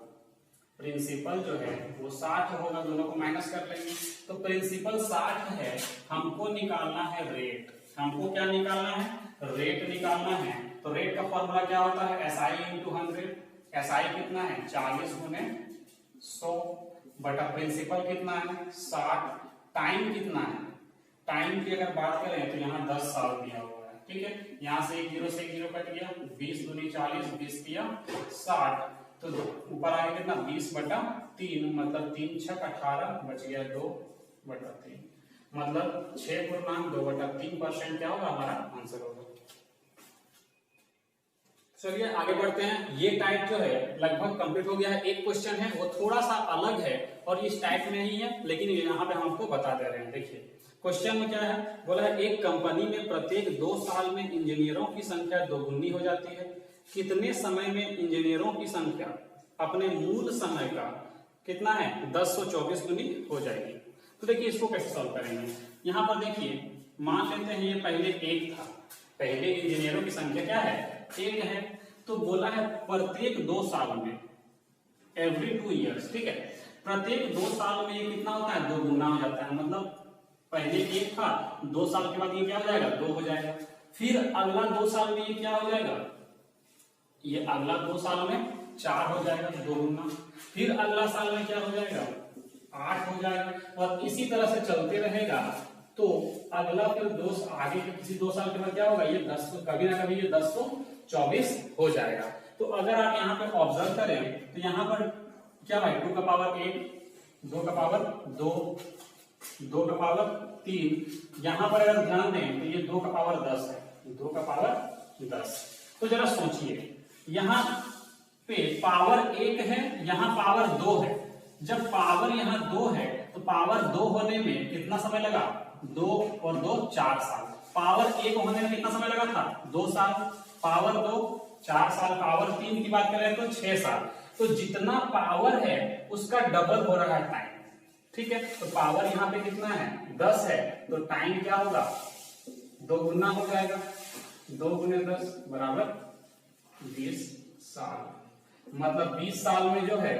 प्रिंसिपल जो है वो 60 होगा। दोनों को माइनस कर लेंगे, तो प्रिंसिपल 60 है, हमको निकालना है रेट। हमको क्या निकालना है, रेट निकालना है। तो रेट का फॉर्मूला क्या होता है, SI × 100। SI कितना है 40 गुने 100 बटा प्रिंसिपल कितना है 60। टाइम कितना है, टाइम की अगर बात करें तो यहाँ 10 साल दिया हुआ है। ठीक है, यहाँ से 1 0 से 1 0 कट गया, 20 दूनी 40, 20 दिया 60, तो ऊपर आगे कितना 20/3 मतलब 3 6 18, बच गया 2/3, मतलब 6/2/3% क्या होगा हमारा आंसर होगा। चलिए आगे बढ़ते हैं। ये टाइप जो है लगभग कंप्लीट हो गया है। एक क्वेश्चन है वो थोड़ा सा अलग है और इस टाइप में ही है, लेकिन यहाँ पे हम आपको बता दे रहे हैं। देखिए क्वेश्चन में क्या है, बोला है एक कंपनी में प्रत्येक 2 साल में इंजीनियरों की संख्या 2 गुनी हो जाती है, कितने समय में इंजीनियरों की संख्या अपने मूल समय का कितना है 1024 गुनी हो जाएगी। तो देखिए इसको कैसे सॉल्व करेंगे। यहाँ पर देखिए मान लेते हैं ये पहले 1 था, पहले इंजीनियरों की संख्या क्या है 1 है, तो बोला है प्रत्येक 2 साल में, एवरी 2 ईयर्स। ठीक है, प्रत्येक 2 साल में ये कितना होता है 2 गुना हो जाता है, मतलब पहले 1 था, 2 साल के बाद ये क्या हो जाएगा 2 हो जाएगा। फिर अगला 2 साल में ये क्या हो जाएगा, ये अगला 2 साल में 4 हो जाएगा 2 गुना। फिर अगला साल में क्या हो जाएगा 8 हो जाएगा, और इसी तरह से चलते रहेगा। तो अगला फिर आगे के किसी 2 साल के बाद क्या होगा, ये 10 कभी ना कभी ये 1024 हो जाएगा। तो अगर आप यहाँ पर ऑब्जर्व करें तो यहाँ पर क्या है 2 का पावर 1, 2 का पावर 2, 2 का पावर 3। यहाँ पर अगर ध्यान दें तो ये 2 का पावर 10 है, 2 का पावर 10। तो जरा सोचिए यहाँ पे पावर 1 है, यहाँ पावर 2 है। जब पावर यहाँ 2 है तो पावर 2 होने में कितना समय लगा? 2 और 2 4 साल। पावर 1 होने में कितना समय लगा था? 2 साल। पावर 2 4 साल। पावर 3 की बात करें तो 6 साल। तो जितना पावर है उसका डबल हो रहा है टाइम। ठीक है, तो पावर यहाँ पे कितना है? 10 है, तो टाइम क्या होगा? 2 गुना हो जाएगा। 2 गुने 10 बराबर 20 साल। मतलब 20 साल में जो है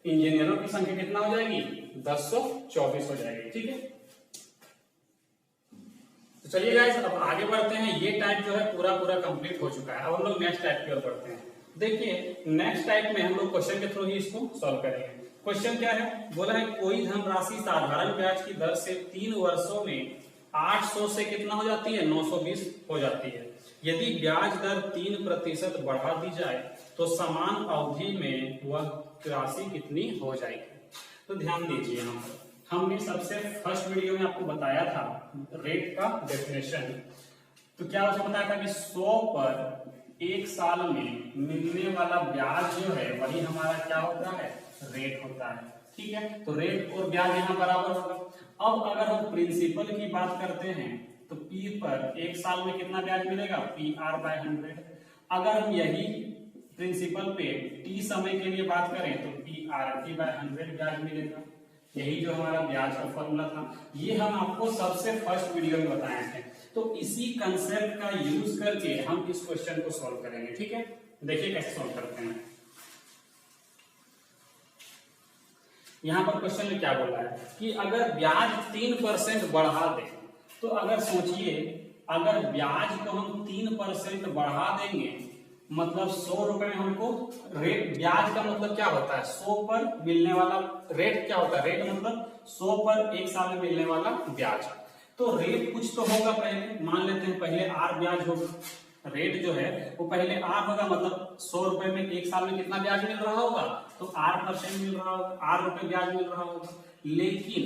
इंजीनियरों की संख्या कितना हो जाएगी? 1024 हो जाएगी। ठीक है, तो चलिए गाइस अब आगे बढ़ते हैं। ये टाइप जो है पूरा कंप्लीट हो चुका है। अब हम लोग नेक्स्ट टाइप की ओर बढ़ते हैं। देखिए नेक्स्ट टाइप में हम लोग क्वेश्चन के थ्रू ही इसको सॉल्व करेंगे। क्वेश्चन क्या है? बोला है कोई धनराशि साधारण ब्याज की दर से 3 वर्षों में 800 से कितना हो जाती है? 920 हो जाती है। यदि ब्याज दर 3% बढ़ा दी जाए तो समान अवधि में वह राशि कितनी हो जाएगी? तो ध्यान दीजिए, यहाँ पर हमने सबसे फर्स्ट वीडियो में आपको बताया था रेट का डेफिनेशन। तो क्या उसने बताया था कि 100 पर 1 साल में मिलने वाला ब्याज जो है वही हमारा क्या होता है? रेट होता है। ठीक है, तो रेट और ब्याज यहाँ बराबर होगा। अब अगर हम प्रिंसिपल की बात करते हैं तो P पर 1 साल में कितना ब्याज मिलेगा? PR/100। अगर हम यही प्रिंसिपल पे T समय के लिए बात करें तो PRT/100 ब्याज मिलेगा। यही जो हमारा ब्याज का फॉर्मूला था, ये हम आपको सबसे फर्स्ट वीडियो में बताए थे। तो इसी कंसेप्ट का यूज करके हम इस क्वेश्चन को सॉल्व करेंगे। ठीक है, देखिए कैसे सॉल्व करते हैं। यहां पर क्वेश्चन में क्या बोला है कि अगर ब्याज 3% बढ़ा दे, तो अगर सोचिए अगर ब्याज को हम 3% बढ़ा देंगे मतलब 100 रुपए में हमको रेट, ब्याज का मतलब क्या होता है? 100 पर मिलने वाला रेट क्या होता है? रेट मतलब 100 पर 1 साल में मिलने वाला ब्याज। तो रेट कुछ तो होगा पहले, मान लेते हैं पहले R ब्याज होगा। रेट जो है वो पहले R होगा, मतलब 100 रुपए में 1 साल में कितना ब्याज मिल रहा होगा? तो R% मिल रहा होगा, R रुपए ब्याज मिल रहा होगा। लेकिन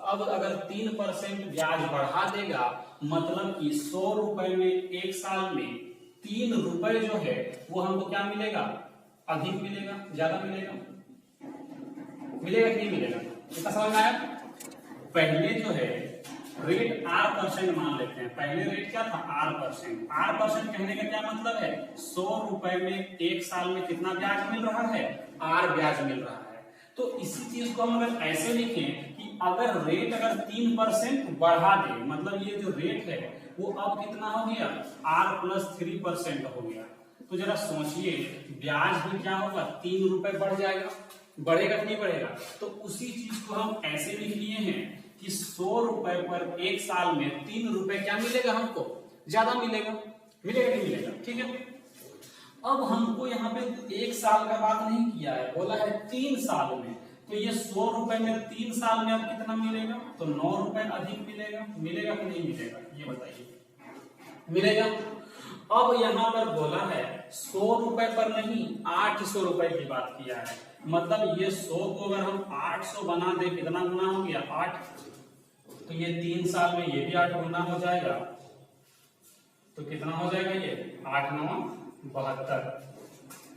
अब अगर 3% ब्याज बढ़ा देगा मतलब कि 100 रुपए में 1 साल में 3 रुपए जो है वो हमको क्या मिलेगा? अधिक मिलेगा, ज्यादा मिलेगा? मिलेगा कि नहीं मिलेगा? इसका समझ में आया? पहले जो है रेट R% मान लेते हैं। पहले रेट क्या था? R%। R% कहने का क्या मतलब है? 100 रुपए में 1 साल में कितना ब्याज मिल रहा है? R ब्याज मिल रहा है। तो इसी चीज को हम अगर ऐसे लिखें कि अगर रेट अगर 3% बढ़ा दे, मतलब ये जो रेट है वो अब कितना हो गया? R+3% हो गया। तो जरा सोचिए ब्याज भी क्या होगा? 3 रुपए बढ़ जाएगा, बढ़ेगा कि नहीं बढ़ेगा? तो उसी चीज को हम ऐसे लिख लिए हैं कि 100 रुपए पर 1 साल में 3 रुपए क्या मिलेगा? हमको ज्यादा मिलेगा। मिलेगा नहीं मिलेगा? ठीक है, अब हमको यहाँ पे 1 साल का बात नहीं किया है, बोला है 3 साल में। तो ये 100 रुपए में 3 साल में अब कितना मिलेगा? तो 9 रुपए अधिक मिलेगा। मिलेगा कि नहीं मिलेगा? ये बताइए, मिलेगा। अब यहाँ पर बोला है 100 रुपए पर नहीं 800 रुपए की बात किया है। मतलब ये 100 को अगर हम 800 बना दे, कितना गुना हो गया? 8। तो ये 3 साल में ये भी 8 गुना हो जाएगा। तो कितना हो जाएगा? ये 8 9 72।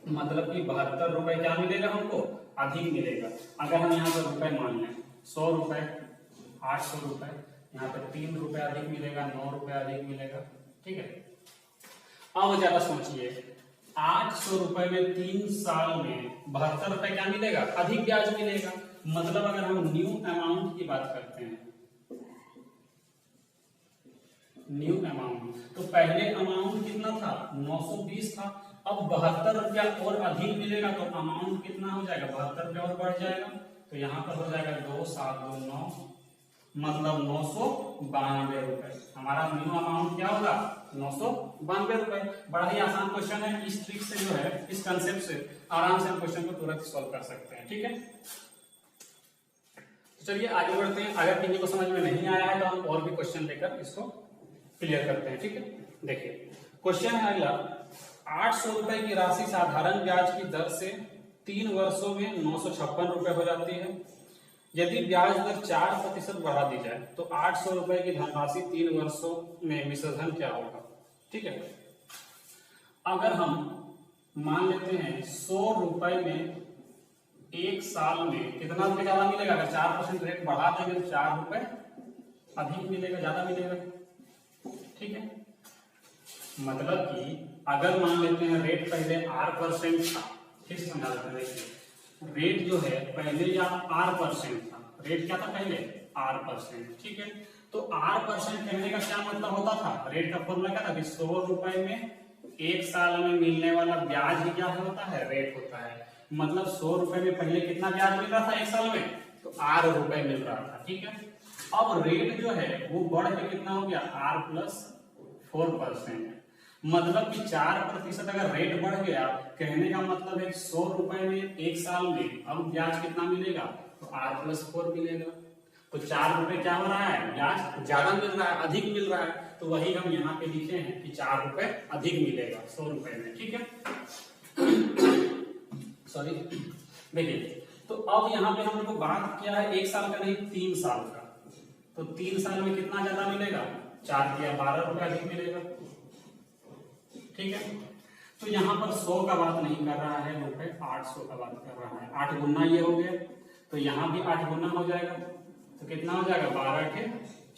मतलब कि 72 रुपए क्या मिलेगा हमको? अधिक मिलेगा। अगर हम यहाँ पर रुपए मान लें 100 रुपए 800 रुपए, यहाँ पर 3 रुपए अधिक मिलेगा, 9 रुपए अधिक मिलेगा। ठीक है, अब ज्यादा सोचिए 800 रुपए में 3 साल में 72 रुपए क्या मिलेगा? अधिक ब्याज मिलेगा। मतलब अगर हम न्यू अमाउंट की बात करते हैं, न्यू अमाउंट, तो पहले अमाउंट कितना था? 920 था। अब 72 रुपया और अधिक मिलेगा तो अमाउंट कितना हो जाएगा? 72 रुपया और बढ़ जाएगा। तो यहाँ पर हो जाएगा 2 7 2 9, मतलब 992 रुपए। हमारा न्यू अमाउंट क्या होगा? 992 रुपए। बड़ा ही आसान क्वेश्चन है। इस ट्रिक से जो है, इस कंसेप्ट से आराम से हम क्वेश्चन को तुरंत सॉल्व कर सकते हैं। ठीक है, तो चलिए आगे बढ़ते हैं। अगर किसी को समझ में नहीं आया है तो हम और भी क्वेश्चन लेकर इसको क्लियर करते हैं। ठीक है, देखिए क्वेश्चन है अगला। 800 रुपए की राशि साधारण ब्याज की दर से 3 वर्षों में 956 रुपए हो जाती है। यदि ब्याज दर 4% बढ़ा दी जाए तो 800 रुपए की धनराशि 3 वर्षों में मिश्रधन क्या होगा? ठीक है, अगर हम मान लेते हैं 100 रुपए में एक साल में कितना रुपए ज्यादा मिलेगा? अगर 4% रेट बढ़ा देंगे तो 4 रुपए अधिक मिलेगा, ज्यादा मिलेगा। ठीक है, मतलब कि अगर मान लेते हैं रेट पहले R% था, ठीक समझा देते हैं, रेट जो है पहले या R% था, रेट क्या था पहले? R%। ठीक है, तो R% कहने का क्या मतलब होता था? रेट का फॉर्मूला क्या था कि 100 रुपए में एक साल में मिलने वाला ब्याज ही क्या होता है? रेट होता है। मतलब 100 रुपए में पहले कितना ब्याज मिल रहा था एक साल में? तो R रुपए मिल रहा था। ठीक है, अब रेट जो है वो बढ़ के कितना हो गया? R+4%। मतलब कि 4% अगर रेट बढ़ गया, कहने का मतलब है 100 रुपए में एक साल में अब ब्याज कितना मिलेगा? तो R+4 मिलेगा। तो 4 रुपए क्या हो रहा है? ब्याज ज्यादा मिल रहा है, अधिक मिल रहा है। तो वही हम यहाँ पे लिखे हैं कि 4 रुपए अधिक मिलेगा 100 रुपए में। ठीक है, सॉरी, देखिए, तो अब यहाँ पे हम लोग को बात किया है एक साल का नहीं 3 साल का। तो 3 साल में कितना ज्यादा मिलेगा? 4 या 12 रुपए अधिक मिलेगा। ठीक है, तो यहाँ पर 100 का बात नहीं कर रहा है रुपए, 800 का बात कर रहा है। 8 गुना ये हो गया, तो यहाँ भी 8 गुना हो जाएगा, तो कितना हो जाएगा? 12 के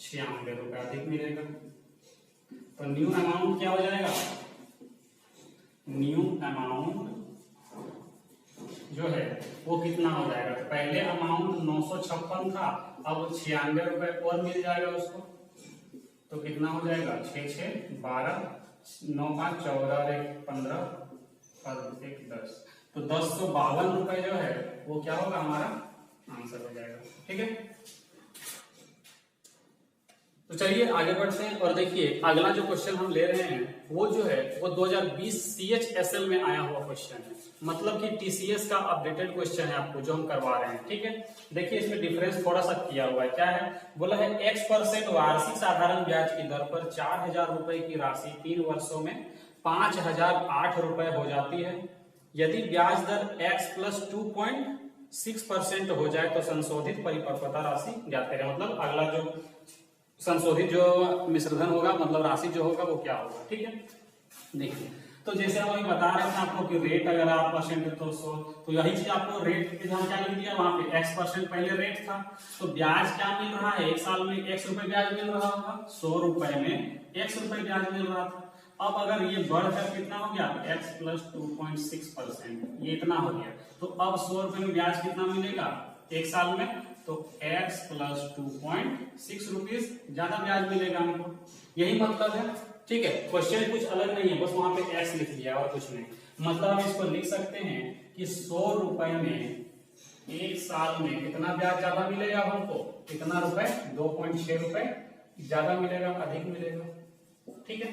96 रुपए अधिक मिलेगा। तो न्यू अमाउंट क्या हो जाएगा? न्यू अमाउंट जो है वो कितना हो जाएगा? तो पहले अमाउंट 956 था, अब 96 रुपए और मिल जाएगा उसको, तो कितना हो जाएगा? 6 6 12 9 5 14 1 15 और 1 10, तो 1052 रुपए जो है वो क्या होगा? हमारा आंसर हो जाएगा। ठीक है, तो चलिए आगे बढ़ते हैं और देखिए अगला जो क्वेश्चन हम ले रहे हैं वो जो है वो 2020 CHSL में आया हुआ क्वेश्चन है। मतलब कि TCS का अपडेटेड क्वेश्चन है आपको जो हम करवा रहे हैं। ठीक है, देखिए इसमें डिफरेंस थोड़ा सा किया हुआ है। क्या है? बोला है X% वार्षिक साधारण ब्याज की दर पर 4000 रुपए की राशि 3 वर्षों में 5008 रुपए हो जाती है। यदि ब्याज दर X+2.6% हो जाए तो संशोधित परिपक्वता राशि ज्ञात करें। मतलब अगला जो संशोधित जो मिश्रधन होगा, मतलब राशि जो होगा वो क्या होगा। ठीक है, देखिए, तो जैसे हम अभी बता रहे थे आपको कि रेट अगर R% है तो 100, तो यही चीज आपको रेट के हम क्या लिख दिया वहां पे? X% पहले रेट था, तो ब्याज क्या मिल रहा है? एक साल में X रुपए ब्याज मिल रहा होगा, 100 रुपए में X रुपए ब्याज मिल रहा था। अब अगर ये बढ़कर कितना हो गया? X+2.6%, ये इतना हो गया, तो अब 100 रुपए में ब्याज कितना मिलेगा एक साल में? तो X+2.6 रुपीज ज्यादा ब्याज मिलेगा हमको, यही मतलब है। ठीक है, क्वेश्चन कुछ अलग नहीं है, बस वहां पे X लिख दिया और कुछ नहीं। मतलब हम इसको लिख सकते हैं कि 100 रुपए में एक साल में कितना ब्याज ज्यादा मिलेगा हमको? कितना रुपए? 2.6 रुपए ज्यादा मिलेगा, अधिक मिलेगा। ठीक है,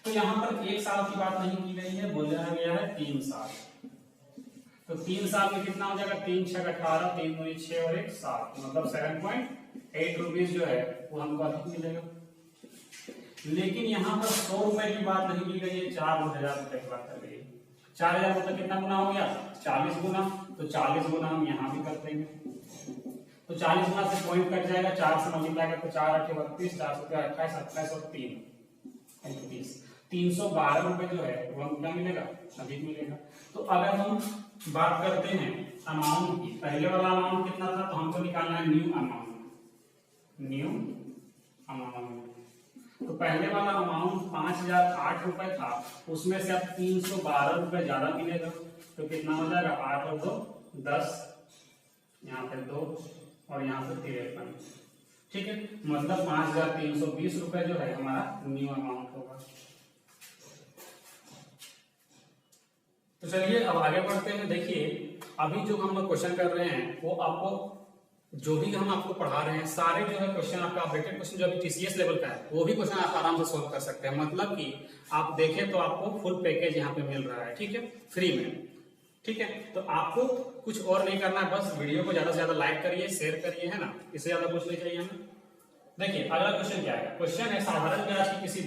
तो यहाँ पर एक साल की बात नहीं की गई है, बोला गया है 3 साल। तो 3 साल में कितना हो जाएगा? 3 6 18, 3 9 6 और 1 7, मतलब 7.8 रुपीज जो है वो हमको अधिक मिलेगा। लेकिन यहाँ पर 100 रुपए की बात नहीं की गई है, 4000 रुपए की बात कर गई है। 4000 रुपए कितना गुना हो गया? 40 गुना, तो 40 गुना हम यहाँ भी कर देंगे। तो 40 गुना से पॉइंट कट जाएगा, 4 से मल्टीप्लाई करके 4 8 32, 4 7 28 28 और 3 35, 312 रुपए जो है वो हमको क्या मिलेगा? अधिक मिलेगा। तो अगर हम बात करते हैं अमाउंट की, पहले वाला अमाउंट कितना था? तो हमको निकालना है न्यू अमाउंट। न्यू अमाउंट, तो पहले वाला अमाउंट 5008 रुपए था, उसमें से अब 312 रुपए ज्यादा मिलेगा, तो कितना हो जाएगा? 8 और 2 10, यहाँ पे 2 और यहाँ पे 53। ठीक है, मतलब 5320 रुपए जो है हमारा न्यू अमाउंट होगा। तो चलिए अब आगे बढ़ते हैं। देखिए अभी जो हम लोग क्वेश्चन कर रहे हैं वो आपको जो भी हम आपको पढ़ा रहे हैं सारे जो है क्वेश्चन आपका अपडेटेड क्वेश्चन जो अभी TCS लेवल का है वो भी क्वेश्चन आप आराम से सोल्व कर सकते हैं। मतलब कि आप देखें तो आपको फुल पैकेज यहाँ पे मिल रहा है। ठीक है, फ्री में। ठीक है, तो आपको कुछ और नहीं करना है, बस वीडियो को ज्यादा से ज्यादा लाइक करिए, शेयर करिए, है ना, इससे ज्यादा कुछ नहीं चाहिए हमें। देखिए अगला क्वेश्चन क्या है? क्वेश्चन है साधारण ब्याज की किसी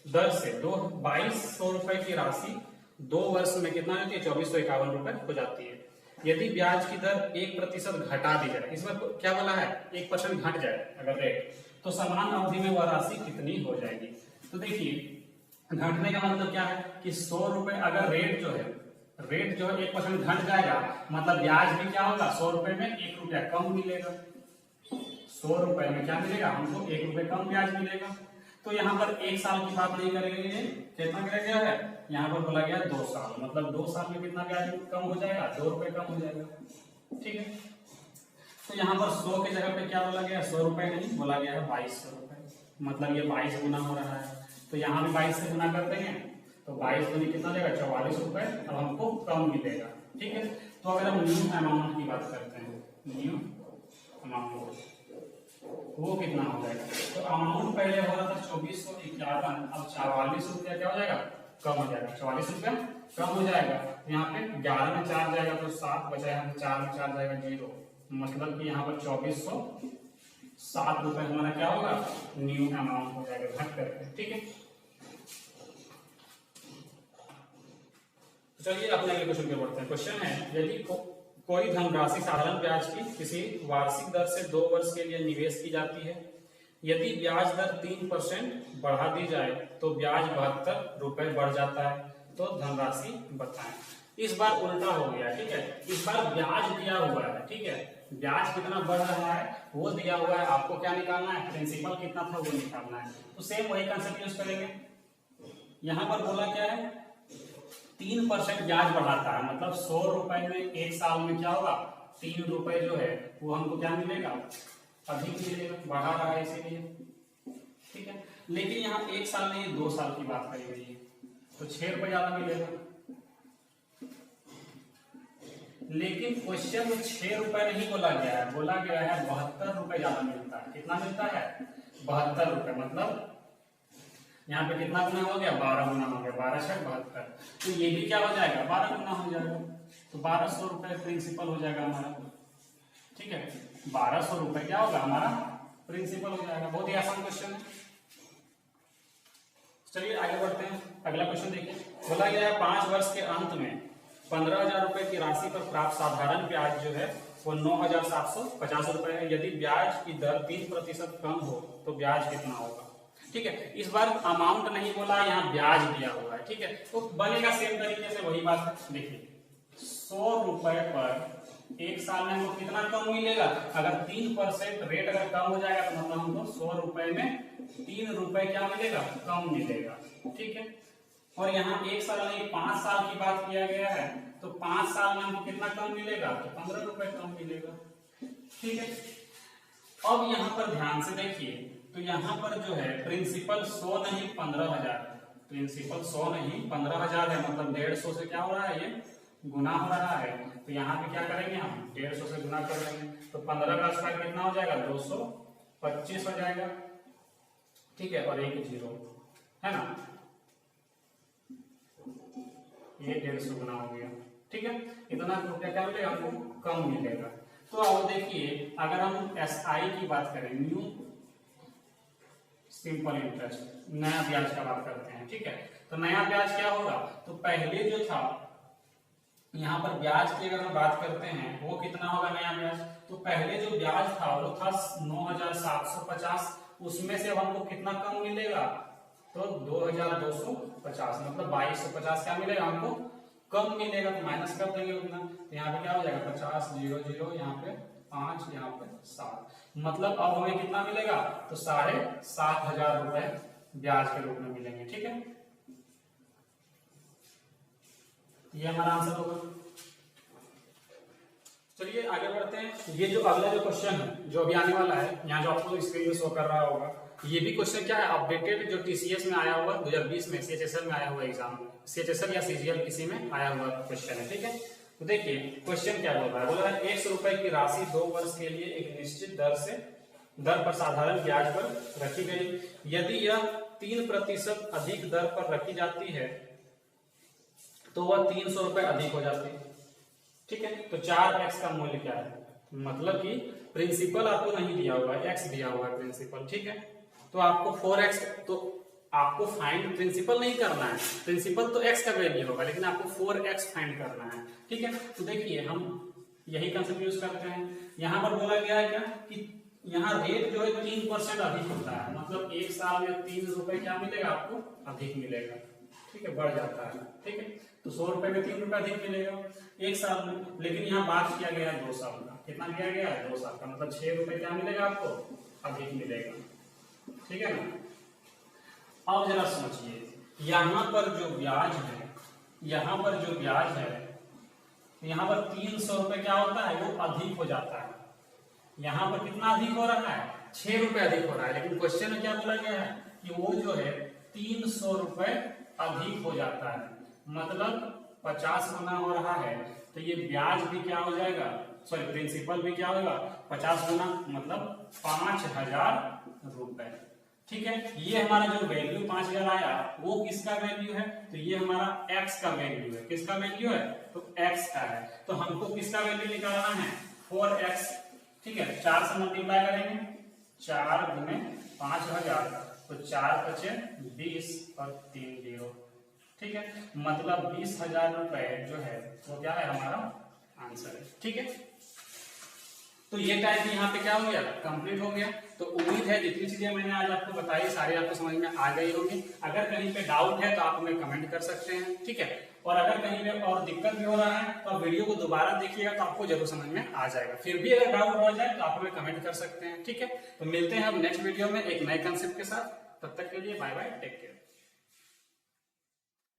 दर से 2200 रुपए की राशि 2 वर्ष में कितना होती है? 2451 रुपए हो जाती है। यदि ब्याज की दर 1% घटा दी जाए, इसमें क्या बोला है? 1% घट जाए अगर रेट, तो समान अवधि में वह राशि कितनी हो जाएगी? तो देखिए घटने का मतलब क्या है कि 100 रुपए अगर रेट जो है 1% घट जाएगा, मतलब ब्याज भी क्या होगा, 100 रुपए में 1 रुपया कम मिलेगा। 100 रुपए में क्या मिलेगा हमको, 1 रुपये कम ब्याज मिलेगा। तो यहाँ पर 1 साल की बात नहीं करेंगे, कितना किया गया है, यहाँ पर बोला गया 2 साल, मतलब 2 साल में कितना ब्याज कम हो जाएगा, 2 रुपए कम हो जाएगा। ठीक है, तो यहाँ पर 100 की जगह पे क्या बोला गया, 100 रुपए नहीं, बोला गया है 2200 रुपए, मतलब ये 22 गुना हो रहा है। तो यहाँ भी 22 से गुना कर देंगे तो 22 गुनी कितना देगा, 44 रुपए, अब हमको कम मिलेगा। ठीक है, तो अगर हम न्यू अमाउंट की बात करते हैं, न्यू अमाउंट वो कितना हो जाएगा, तो अमाउंट पहले हो रहा था 2451, अब 44 रुपया क्या हो जाएगा, कम हो जाएगा, 44 रुपया कम हो जाएगा। यहाँ पे 11 में 4 जाएगा तो 7 बचा, यहाँ पे 4 में 4 जाएगा 0, मतलब कि यहाँ पर 2407 रुपए हमारा क्या होगा, न्यू अमाउंट हो जाएगा घट करके। ठीक है, तो चलिए अपने अगले क्वेश्चन पे बढ़ते हैं। क्वेश्चन है, यदि कोई धनराशि साधारण ब्याज की किसी वार्षिक दर से 2 वर्ष के लिए निवेश की जाती है, यदि ब्याज दर 3% बढ़ा दी जाए तो ब्याज 72 रुपए बढ़ जाता है, तो धनराशि बताएं। इस बार उल्टा हो गया। ठीक है, इस बार ब्याज दिया हुआ है। ठीक है, ब्याज कितना बढ़ रहा है वो दिया हुआ है, आपको क्या निकालना है, प्रिंसिपल कितना था वो निकालना है। तो सेम वही कंसेप्ट यूज करेंगे। यहाँ पर बोला क्या है, 3% ब्याज बढ़ाता है, मतलब 100 रुपए में 1 साल में क्या होगा, 3 रुपए जो है वो हमको क्या मिलेगा, अधिक मिलेगा, बढ़ा रहा है इसीलिए। ठीक है, लेकिन यहाँ 1 साल नहीं 2 साल की बात करी गई है, तो 6 रुपए ज्यादा मिलेगा। लेकिन क्वेश्चन में 6 रुपए नहीं बोला गया है, बोला गया है 72 रुपए ज्यादा मिलता है। कितना मिलता है, 72 रुपए, मतलब यहाँ पे कितना गुना हो गया, 12 गुना हो गया, 12 6 72, तो ये भी क्या हो जाएगा, 12 गुना हो जाएगा, तो 1200 रुपए प्रिंसिपल हो जाएगा हमारा। ठीक है, 1200 रुपए क्या होगा हमारा प्रिंसिपल हो जाएगा। बहुत ही आसान क्वेश्चन है। चलिए आगे बढ़ते हैं, अगला क्वेश्चन देखिए। बोला गया है 5 वर्ष के अंत में 15,000 रुपए की राशि पर प्राप्त साधारण ब्याज जो है वो 9,750 रुपए है। यदि ब्याज की दर 3% कम हो तो ब्याज कितना होगा। ठीक है, इस बार अमाउंट नहीं बोला, यहाँ ब्याज दिया हुआ है। ठीक है, तो बनेगा सेम तरीके से वही बात है। देखिए 100 रुपए पर 1 साल में हमको कितना कम मिलेगा, अगर 3% रेट अगर कम हो जाएगा तो मतलब हमको 100 रुपए में 3 रुपए क्या मिलेगा, कम मिलेगा। ठीक है, और यहाँ 1 साल नहीं 5 साल की बात किया गया है, तो 5 साल में हमको कितना कम मिलेगा, तो 15 रुपए कम मिलेगा। ठीक है, अब यहाँ पर ध्यान से देखिए, तो यहाँ पर जो है प्रिंसिपल 100 नहीं 15,000, प्रिंसिपल 100 नहीं 15,000 है, मतलब 150 से क्या हो रहा है, ये गुना हो रहा है। तो यहाँ पे क्या करेंगे हम, 150 से गुना कर देंगे, तो 15 का स्क्वायर कितना हो जाएगा, 225 हो जाएगा। ठीक है, और एक 0 है ना, ये 150 गुना हो गया। ठीक है, इतना रुपया क्या मिलेगा हमको, कम मिलेगा। तो अब देखिए अगर हम SI की बात करें, न्यू सिंपल इंटरेस्ट, नया ब्याज का बात करते हैं। ठीक है, तो नया ब्याज क्या होगा, तो पहले जो था यहाँ पर ब्याज की अगर हम बात करते हैं वो कितना होगा नया ब्याज, तो पहले जो ब्याज था वो था 9,750, उसमें से हमको कितना कम मिलेगा, तो 2,250, मतलब 2,250 क्या मिलेगा हमको कम मिलेगा, तो माइनस कर देंगे उतना, तो यहाँ पे क्या हो जाएगा 50 0 0, यहाँ पे 5, यहाँ पे 7, मतलब अब हमें कितना मिलेगा, तो 7,500 रुपए ब्याज के रूप में मिलेंगे। ठीक है, ये हमारा आंसर होगा। चलिए आगे बढ़ते हैं। ये जो अगला जो क्वेश्चन है जो अभी आने वाला है, यहाँ जो आपको स्क्रीन में शो कर रहा होगा, ये भी क्वेश्चन क्या है, अपडेटेड जो TCS में आया हुआ 2020 में, CHSL में आया हुआ एग्जाम में, CHSL या CGL किसी में आया हुआ क्वेश्चन है। ठीक है, तो देखिए क्वेश्चन क्या बोल रहा है, बोल रहा है 100 रुपए की राशि 2 वर्ष के लिए एक निश्चित दर पर साधारण ब्याज पर रखी गई, यदि यह 3% अधिक दर पर रखी जाती है तो वह 300 रुपए अधिक हो जाती है। ठीक है, तो 4x का मूल्य क्या है, मतलब कि प्रिंसिपल आपको नहीं दिया हुआ है, x दिया हुआ है प्रिंसिपल। ठीक है, तो आपको 4x, तो आपको फाइंड प्रिंसिपल नहीं करना है, प्रिंसिपल तो x का वैल्यू होगा, लेकिन आपको 4x फाइंड करना है। ठीक है, तो देखिए हम यही कंसेप्ट यूज करते हैं। यहाँ पर बोला गया है क्या कि यहाँ रेट जो है 3% अधिक होता है, मतलब एक साल में 3 रुपए क्या मिलेगा आपको अधिक मिलेगा, ठीक है, बढ़ जाता है, ठीक है। तो 100 रुपए में 3 रुपए अधिक मिलेगा एक साल में, लेकिन यहाँ बात किया गया है 2 साल का, कितना किया गया है 2 साल का, मतलब 6 रुपए क्या मिलेगा आपको अधिक मिलेगा, ठीक है ना। अब जरा सोचिए, यहाँ पर जो ब्याज है, यहाँ पर जो ब्याज है, यहाँ पर 300 रुपए क्या होता है वो अधिक हो जाता है, यहाँ पर कितना अधिक हो रहा है 6 रुपए अधिक हो रहा है, लेकिन क्वेश्चन में क्या बोला गया है कि वो जो है 300 रुपए अधिक हो जाता है, मतलब 50 गुना हो रहा है, तो ये ब्याज भी क्या हो जाएगा, सॉरी प्रिंसिपल भी क्या होगा 50 गुना, मतलब 5000 रुपए, ठीक है। ये हमारा जो वैल्यू 5000 आया वो किसका वैल्यू है, तो ये हमारा x का वैल्यू है, किसका वैल्यू है, तो x का है, तो हमको किसका वैल्यू निकालना है 4x, ठीक है। 4 से मल्टीप्लाई करेंगे, 4 गुने 5000, तो 4 बचे 20 और 3 0, ठीक है, मतलब 20,000 रुपए जो है वो क्या है हमारा आंसर है, ठीक है। तो ये टाइप यहाँ पे क्या हो गया कंप्लीट हो गया। तो उम्मीद है जितनी चीजें मैंने आज आपको बताई सारी आपको समझ में आ गई होगी। अगर कहीं पे डाउट है तो आप हमें कमेंट कर सकते हैं, ठीक है। और अगर कहीं पे और दिक्कत भी हो रहा है तो आप वीडियो को दोबारा देखिएगा तो आपको जरूर समझ में आ जाएगा। फिर भी अगर डाउट हो जाए तो आप हमें कमेंट कर सकते हैं, ठीक है। तो मिलते हैं अब नेक्स्ट वीडियो में एक नए कंसेप्ट के साथ, तब तक के लिए बाय बाय, टेक केयर।